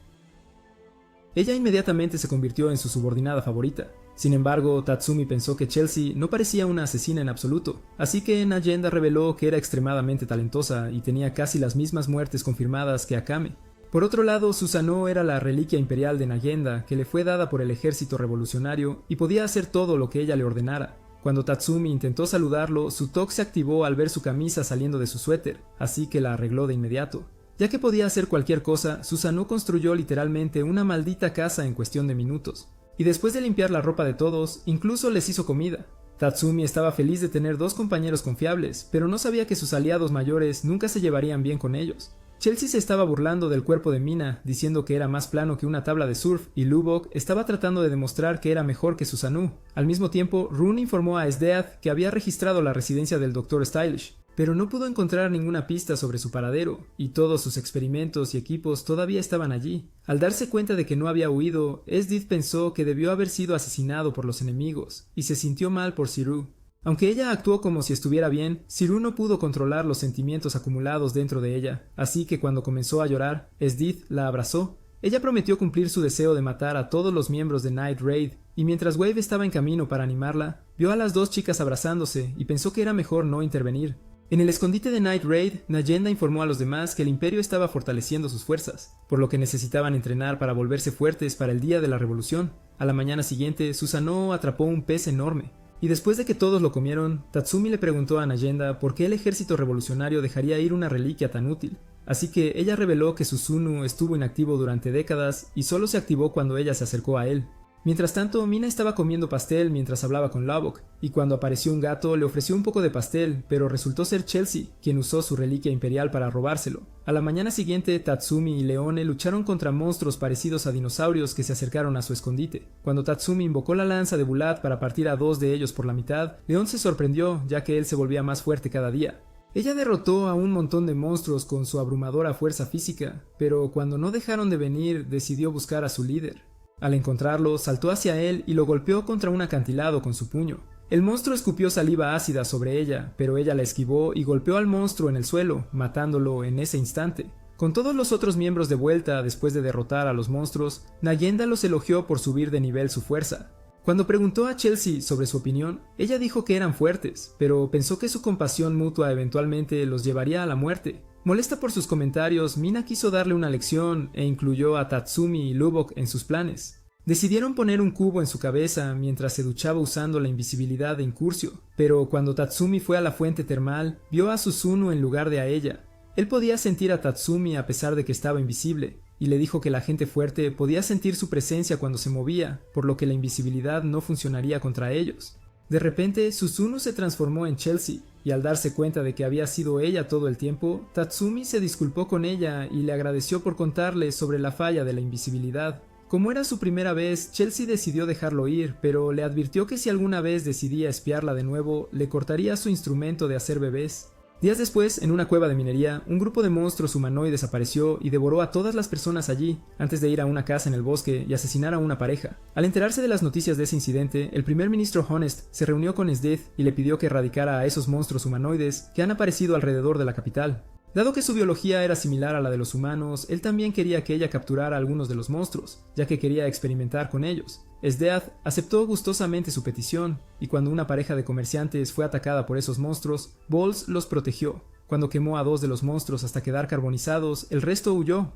Ella inmediatamente se convirtió en su subordinada favorita. Sin embargo, Tatsumi pensó que Chelsea no parecía una asesina en absoluto, así que Nayenda reveló que era extremadamente talentosa y tenía casi las mismas muertes confirmadas que Akame. Por otro lado, Susanoo era la reliquia imperial de Nayenda que le fue dada por el ejército revolucionario y podía hacer todo lo que ella le ordenara. Cuando Tatsumi intentó saludarlo, su toque se activó al ver su camisa saliendo de su suéter, así que la arregló de inmediato. Ya que podía hacer cualquier cosa, Susanoo construyó literalmente una maldita casa en cuestión de minutos. Y después de limpiar la ropa de todos, incluso les hizo comida. Tatsumi estaba feliz de tener dos compañeros confiables, pero no sabía que sus aliados mayores nunca se llevarían bien con ellos. Chelsea se estaba burlando del cuerpo de Mina, diciendo que era más plano que una tabla de surf, y Lubbock estaba tratando de demostrar que era mejor que Susanoo. Al mismo tiempo, Rune informó a Esdeath que había registrado la residencia del Dr. Stylish, pero no pudo encontrar ninguna pista sobre su paradero, y todos sus experimentos y equipos todavía estaban allí. Al darse cuenta de que no había huido, Esdeath pensó que debió haber sido asesinado por los enemigos, y se sintió mal por Siru. Aunque ella actuó como si estuviera bien, Siru no pudo controlar los sentimientos acumulados dentro de ella, así que cuando comenzó a llorar, Esdeath la abrazó. Ella prometió cumplir su deseo de matar a todos los miembros de Night Raid, y mientras Wave estaba en camino para animarla, vio a las dos chicas abrazándose y pensó que era mejor no intervenir. En el escondite de Night Raid, Nayenda informó a los demás que el imperio estaba fortaleciendo sus fuerzas, por lo que necesitaban entrenar para volverse fuertes para el día de la revolución. A la mañana siguiente, Susanoo atrapó un pez enorme, y después de que todos lo comieron, Tatsumi le preguntó a Nayenda por qué el ejército revolucionario dejaría ir una reliquia tan útil. Así que ella reveló que Susunu estuvo inactivo durante décadas y solo se activó cuando ella se acercó a él. Mientras tanto, Mina estaba comiendo pastel mientras hablaba con Lubbock, y cuando apareció un gato le ofreció un poco de pastel, pero resultó ser Chelsea, quien usó su reliquia imperial para robárselo. A la mañana siguiente, Tatsumi y Leone lucharon contra monstruos parecidos a dinosaurios que se acercaron a su escondite. Cuando Tatsumi invocó la lanza de Bulat para partir a dos de ellos por la mitad, León se sorprendió, ya que él se volvía más fuerte cada día. Ella derrotó a un montón de monstruos con su abrumadora fuerza física, pero cuando no dejaron de venir, decidió buscar a su líder. Al encontrarlo, saltó hacia él y lo golpeó contra un acantilado con su puño. El monstruo escupió saliva ácida sobre ella, pero ella la esquivó y golpeó al monstruo en el suelo, matándolo en ese instante. Con todos los otros miembros de vuelta después de derrotar a los monstruos, Nayenda los elogió por subir de nivel su fuerza. Cuando preguntó a Chelsea sobre su opinión, ella dijo que eran fuertes, pero pensó que su compasión mutua eventualmente los llevaría a la muerte. Molesta por sus comentarios, Mina quiso darle una lección e incluyó a Tatsumi y Lubbock en sus planes. Decidieron poner un cubo en su cabeza mientras se duchaba usando la invisibilidad de Incursio, pero cuando Tatsumi fue a la fuente termal, vio a Susunu en lugar de a ella. Él podía sentir a Tatsumi a pesar de que estaba invisible, y le dijo que la gente fuerte podía sentir su presencia cuando se movía, por lo que la invisibilidad no funcionaría contra ellos. De repente, Susunu se transformó en Chelsea, y al darse cuenta de que había sido ella todo el tiempo, Tatsumi se disculpó con ella y le agradeció por contarle sobre la falla de la invisibilidad. Como era su primera vez, Chelsea decidió dejarlo ir, pero le advirtió que si alguna vez decidía espiarla de nuevo, le cortaría su instrumento de hacer bebés. Días después, en una cueva de minería, un grupo de monstruos humanoides apareció y devoró a todas las personas allí, antes de ir a una casa en el bosque y asesinar a una pareja. Al enterarse de las noticias de ese incidente, el primer ministro Honest se reunió con Sdith y le pidió que erradicara a esos monstruos humanoides que han aparecido alrededor de la capital. Dado que su biología era similar a la de los humanos, él también quería que ella capturara a algunos de los monstruos, ya que quería experimentar con ellos. Sdeath aceptó gustosamente su petición, y cuando una pareja de comerciantes fue atacada por esos monstruos, Bols los protegió. Cuando quemó a 2 de los monstruos hasta quedar carbonizados, el resto huyó.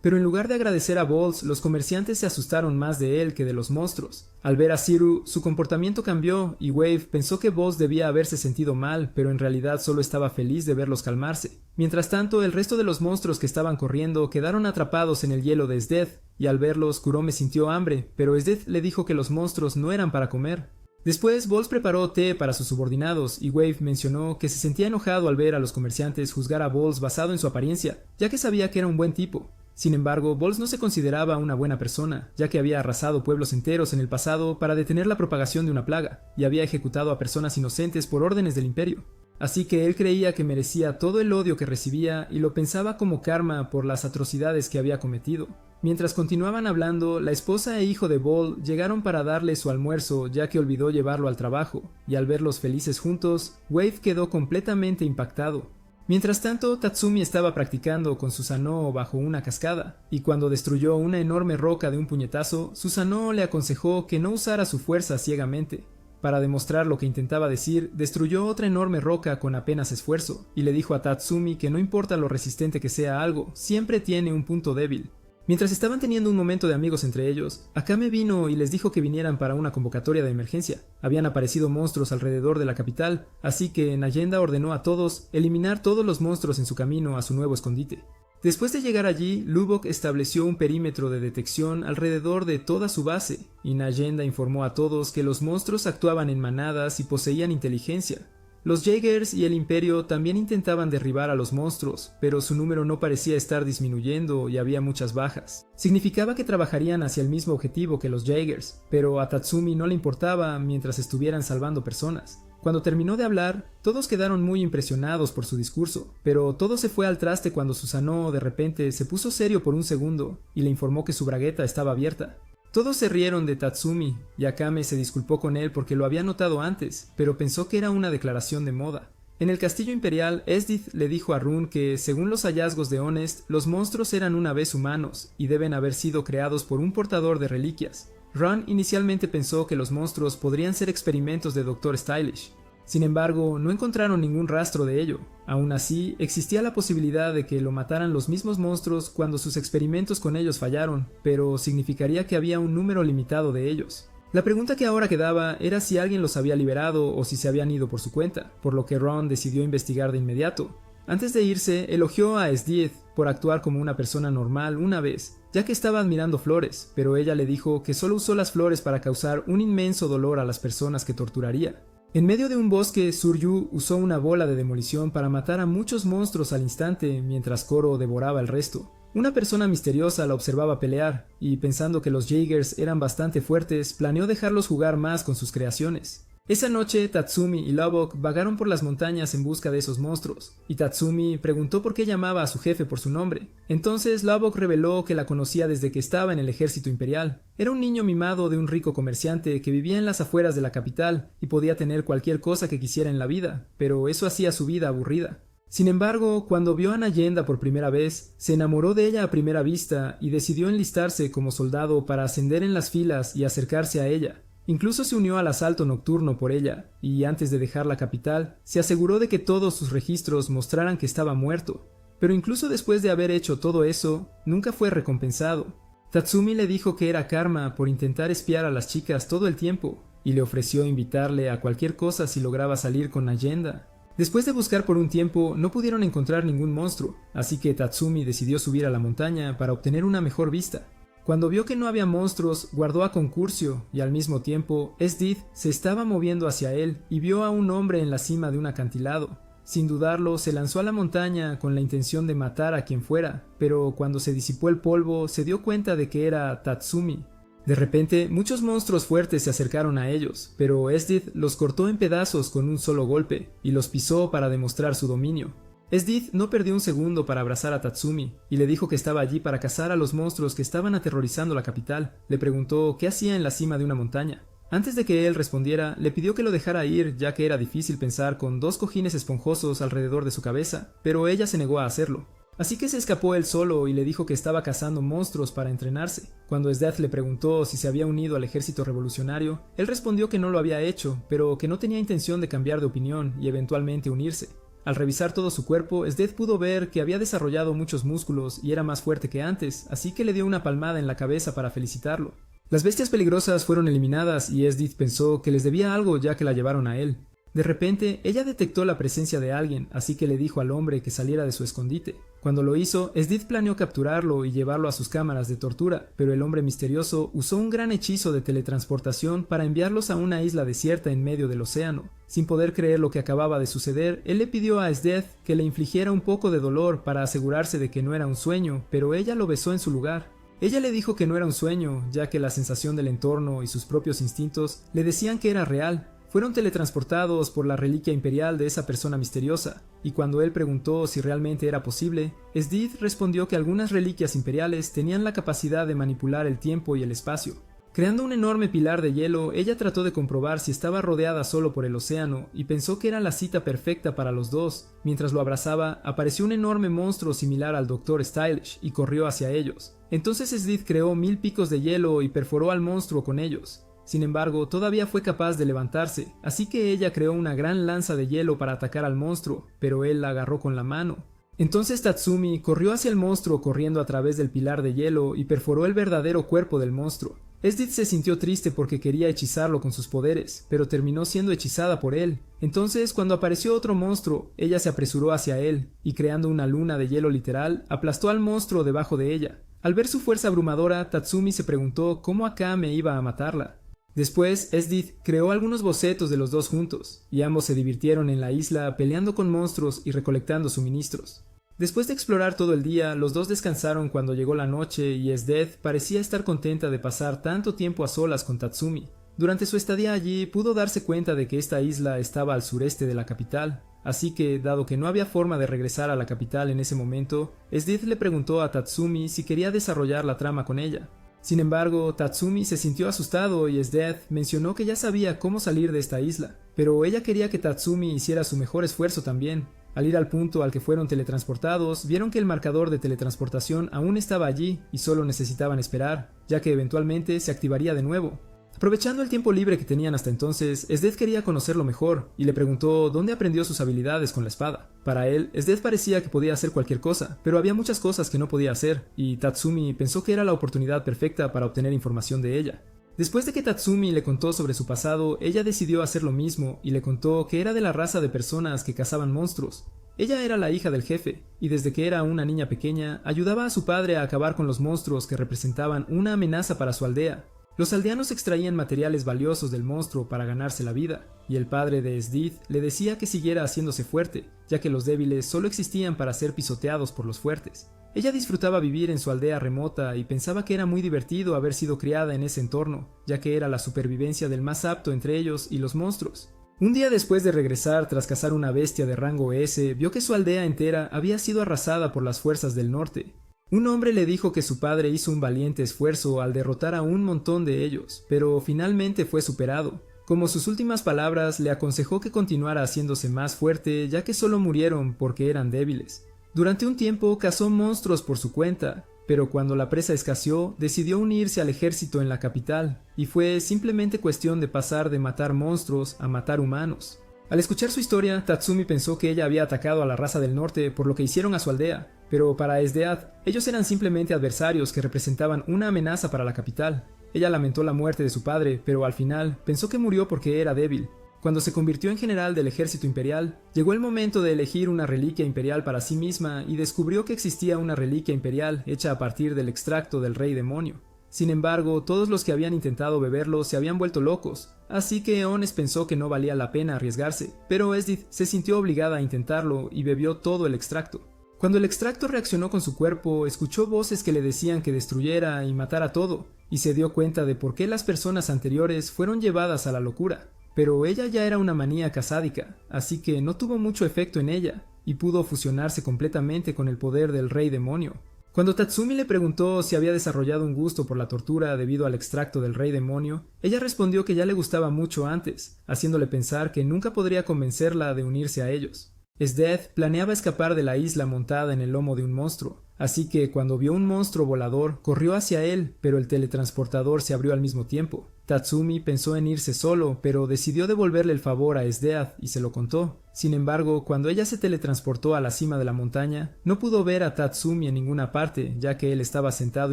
Pero en lugar de agradecer a Bols, los comerciantes se asustaron más de él que de los monstruos. Al ver a Zero, su comportamiento cambió y Wave pensó que Bols debía haberse sentido mal, pero en realidad solo estaba feliz de verlos calmarse. Mientras tanto, el resto de los monstruos que estaban corriendo quedaron atrapados en el hielo de Sdeath, y al verlos, Kurome sintió hambre, pero Sdeath le dijo que los monstruos no eran para comer. Después, Bols preparó té para sus subordinados y Wave mencionó que se sentía enojado al ver a los comerciantes juzgar a Bols basado en su apariencia, ya que sabía que era un buen tipo. Sin embargo, Bols no se consideraba una buena persona, ya que había arrasado pueblos enteros en el pasado para detener la propagación de una plaga, y había ejecutado a personas inocentes por órdenes del imperio. Así que él creía que merecía todo el odio que recibía y lo pensaba como karma por las atrocidades que había cometido. Mientras continuaban hablando, la esposa e hijo de Bol llegaron para darle su almuerzo ya que olvidó llevarlo al trabajo, y al verlos felices juntos, Wave quedó completamente impactado. Mientras tanto, Tatsumi estaba practicando con Susanoo bajo una cascada, y cuando destruyó una enorme roca de un puñetazo, Susanoo le aconsejó que no usara su fuerza ciegamente. Para demostrar lo que intentaba decir, destruyó otra enorme roca con apenas esfuerzo, y le dijo a Tatsumi que no importa lo resistente que sea algo, siempre tiene un punto débil. Mientras estaban teniendo un momento de amigos entre ellos, Akame vino y les dijo que vinieran para una convocatoria de emergencia. Habían aparecido monstruos alrededor de la capital, así que Nayenda ordenó a todos eliminar todos los monstruos en su camino a su nuevo escondite. Después de llegar allí, Lubok estableció un perímetro de detección alrededor de toda su base, y Nayenda informó a todos que los monstruos actuaban en manadas y poseían inteligencia. Los Jaegers y el Imperio también intentaban derribar a los monstruos, pero su número no parecía estar disminuyendo y había muchas bajas. Significaba que trabajarían hacia el mismo objetivo que los Jaegers, pero a Tatsumi no le importaba mientras estuvieran salvando personas. Cuando terminó de hablar, todos quedaron muy impresionados por su discurso, pero todo se fue al traste cuando Susanoo de repente se puso serio por un segundo y le informó que su bragueta estaba abierta. Todos se rieron de Tatsumi, y Akame se disculpó con él porque lo había notado antes, pero pensó que era una declaración de moda. En el castillo imperial, Esdith le dijo a Rune que, según los hallazgos de Honest, los monstruos eran una vez humanos, y deben haber sido creados por un portador de reliquias. Rune inicialmente pensó que los monstruos podrían ser experimentos de Dr. Stylish. Sin embargo, no encontraron ningún rastro de ello. Aún así, existía la posibilidad de que lo mataran los mismos monstruos cuando sus experimentos con ellos fallaron, pero significaría que había un número limitado de ellos. La pregunta que ahora quedaba era si alguien los había liberado o si se habían ido por su cuenta, por lo que Ron decidió investigar de inmediato. Antes de irse, elogió a Sdeath por actuar como una persona normal una vez, ya que estaba admirando flores, pero ella le dijo que solo usó las flores para causar un inmenso dolor a las personas que torturaría. En medio de un bosque, Suryu usó una bola de demolición para matar a muchos monstruos al instante mientras Koro devoraba el resto. Una persona misteriosa la observaba pelear, y pensando que los Jaegers eran bastante fuertes, planeó dejarlos jugar más con sus creaciones. Esa noche, Tatsumi y Lubok vagaron por las montañas en busca de esos monstruos, y Tatsumi preguntó por qué llamaba a su jefe por su nombre. Entonces Lubok reveló que la conocía desde que estaba en el ejército imperial. Era un niño mimado de un rico comerciante que vivía en las afueras de la capital y podía tener cualquier cosa que quisiera en la vida, pero eso hacía su vida aburrida. Sin embargo, cuando vio a Nayenda por primera vez, se enamoró de ella a primera vista y decidió enlistarse como soldado para ascender en las filas y acercarse a ella. Incluso se unió al asalto nocturno por ella, y antes de dejar la capital, se aseguró de que todos sus registros mostraran que estaba muerto. Pero incluso después de haber hecho todo eso, nunca fue recompensado. Tatsumi le dijo que era karma por intentar espiar a las chicas todo el tiempo, y le ofreció invitarle a cualquier cosa si lograba salir con Nayenda. Después de buscar por un tiempo, no pudieron encontrar ningún monstruo, así que Tatsumi decidió subir a la montaña para obtener una mejor vista. Cuando vio que no había monstruos, guardó a Concurcio, y al mismo tiempo, Sdeath se estaba moviendo hacia él y vio a un hombre en la cima de un acantilado. Sin dudarlo, se lanzó a la montaña con la intención de matar a quien fuera, pero cuando se disipó el polvo, se dio cuenta de que era Tatsumi. De repente, muchos monstruos fuertes se acercaron a ellos, pero Esdith los cortó en pedazos con un solo golpe, y los pisó para demostrar su dominio. Esdith no perdió un segundo para abrazar a Tatsumi, y le dijo que estaba allí para cazar a los monstruos que estaban aterrorizando la capital. Le preguntó qué hacía en la cima de una montaña. Antes de que él respondiera, le pidió que lo dejara ir, ya que era difícil pensar con 2 cojines esponjosos alrededor de su cabeza, pero ella se negó a hacerlo. Así que se escapó él solo y le dijo que estaba cazando monstruos para entrenarse. Cuando Esdith le preguntó si se había unido al ejército revolucionario, él respondió que no lo había hecho, pero que no tenía intención de cambiar de opinión y eventualmente unirse. Al revisar todo su cuerpo, Esdith pudo ver que había desarrollado muchos músculos y era más fuerte que antes, así que le dio una palmada en la cabeza para felicitarlo. Las bestias peligrosas fueron eliminadas y Esdith pensó que les debía algo ya que la llevaron a él. De repente, ella detectó la presencia de alguien, así que le dijo al hombre que saliera de su escondite. Cuando lo hizo, Esdith planeó capturarlo y llevarlo a sus cámaras de tortura, pero el hombre misterioso usó un gran hechizo de teletransportación para enviarlos a una isla desierta en medio del océano. Sin poder creer lo que acababa de suceder, él le pidió a Esdith que le infligiera un poco de dolor para asegurarse de que no era un sueño, pero ella lo besó en su lugar. Ella le dijo que no era un sueño, ya que la sensación del entorno y sus propios instintos le decían que era real. Fueron teletransportados por la reliquia imperial de esa persona misteriosa, y cuando él preguntó si realmente era posible, Esdith respondió que algunas reliquias imperiales tenían la capacidad de manipular el tiempo y el espacio. Creando un enorme pilar de hielo, ella trató de comprobar si estaba rodeada solo por el océano, y pensó que era la cita perfecta para los dos. Mientras lo abrazaba, apareció un enorme monstruo similar al Dr. Stylish, y corrió hacia ellos. Entonces Esdith creó 1000 picos de hielo y perforó al monstruo con ellos. Sin embargo, todavía fue capaz de levantarse, así que ella creó una gran lanza de hielo para atacar al monstruo, pero él la agarró con la mano. Entonces Tatsumi corrió hacia el monstruo corriendo a través del pilar de hielo y perforó el verdadero cuerpo del monstruo. Esdith se sintió triste porque quería hechizarlo con sus poderes, pero terminó siendo hechizada por él. Entonces, cuando apareció otro monstruo, ella se apresuró hacia él, y creando una luna de hielo literal, aplastó al monstruo debajo de ella. Al ver su fuerza abrumadora, Tatsumi se preguntó cómo Akame iba a matarla. Después, Esdith creó algunos bocetos de los dos juntos, y ambos se divirtieron en la isla peleando con monstruos y recolectando suministros. Después de explorar todo el día, los dos descansaron cuando llegó la noche y Esdith parecía estar contenta de pasar tanto tiempo a solas con Tatsumi. Durante su estadía allí, pudo darse cuenta de que esta isla estaba al sureste de la capital, así que, dado que no había forma de regresar a la capital en ese momento, Esdith le preguntó a Tatsumi si quería desarrollar la trama con ella. Sin embargo, Tatsumi se sintió asustado y Esdith mencionó que ya sabía cómo salir de esta isla, pero ella quería que Tatsumi hiciera su mejor esfuerzo también. Al ir al punto al que fueron teletransportados, vieron que el marcador de teletransportación aún estaba allí y solo necesitaban esperar, ya que eventualmente se activaría de nuevo. Aprovechando el tiempo libre que tenían hasta entonces, Esdith quería conocerlo mejor y le preguntó dónde aprendió sus habilidades con la espada. Para él, Esdith parecía que podía hacer cualquier cosa, pero había muchas cosas que no podía hacer, y Tatsumi pensó que era la oportunidad perfecta para obtener información de ella. Después de que Tatsumi le contó sobre su pasado, ella decidió hacer lo mismo y le contó que era de la raza de personas que cazaban monstruos. Ella era la hija del jefe, y desde que era una niña pequeña, ayudaba a su padre a acabar con los monstruos que representaban una amenaza para su aldea. Los aldeanos extraían materiales valiosos del monstruo para ganarse la vida, y el padre de Esdith le decía que siguiera haciéndose fuerte, ya que los débiles solo existían para ser pisoteados por los fuertes. Ella disfrutaba vivir en su aldea remota y pensaba que era muy divertido haber sido criada en ese entorno, ya que era la supervivencia del más apto entre ellos y los monstruos. Un día después de regresar tras cazar una bestia de rango S, vio que su aldea entera había sido arrasada por las fuerzas del norte. Un hombre le dijo que su padre hizo un valiente esfuerzo al derrotar a un montón de ellos, pero finalmente fue superado. Como sus últimas palabras, le aconsejó que continuara haciéndose más fuerte, ya que solo murieron porque eran débiles. Durante un tiempo cazó monstruos por su cuenta, pero cuando la presa escaseó, decidió unirse al ejército en la capital, y fue simplemente cuestión de pasar de matar monstruos a matar humanos. Al escuchar su historia, Tatsumi pensó que ella había atacado a la raza del norte por lo que hicieron a su aldea, pero para Esdith, ellos eran simplemente adversarios que representaban una amenaza para la capital. Ella lamentó la muerte de su padre, pero al final pensó que murió porque era débil. Cuando se convirtió en general del ejército imperial, llegó el momento de elegir una reliquia imperial para sí misma y descubrió que existía una reliquia imperial hecha a partir del extracto del rey demonio. Sin embargo, todos los que habían intentado beberlo se habían vuelto locos, así que Ones pensó que no valía la pena arriesgarse, pero Esdith se sintió obligada a intentarlo y bebió todo el extracto. Cuando el extracto reaccionó con su cuerpo, escuchó voces que le decían que destruyera y matara todo, y se dio cuenta de por qué las personas anteriores fueron llevadas a la locura. Pero ella ya era una maníaca sádica, así que no tuvo mucho efecto en ella, y pudo fusionarse completamente con el poder del Rey Demonio. Cuando Tatsumi le preguntó si había desarrollado un gusto por la tortura debido al extracto del Rey Demonio, ella respondió que ya le gustaba mucho antes, haciéndole pensar que nunca podría convencerla de unirse a ellos. Sdeath planeaba escapar de la isla montada en el lomo de un monstruo, así que cuando vio un monstruo volador, corrió hacia él, pero el teletransportador se abrió al mismo tiempo. Tatsumi pensó en irse solo, pero decidió devolverle el favor a Sdeath y se lo contó. Sin embargo, cuando ella se teletransportó a la cima de la montaña, no pudo ver a Tatsumi en ninguna parte, ya que él estaba sentado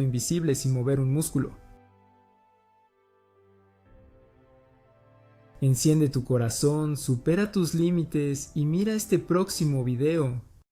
invisible sin mover un músculo. Enciende tu corazón, supera tus límites y mira este próximo video.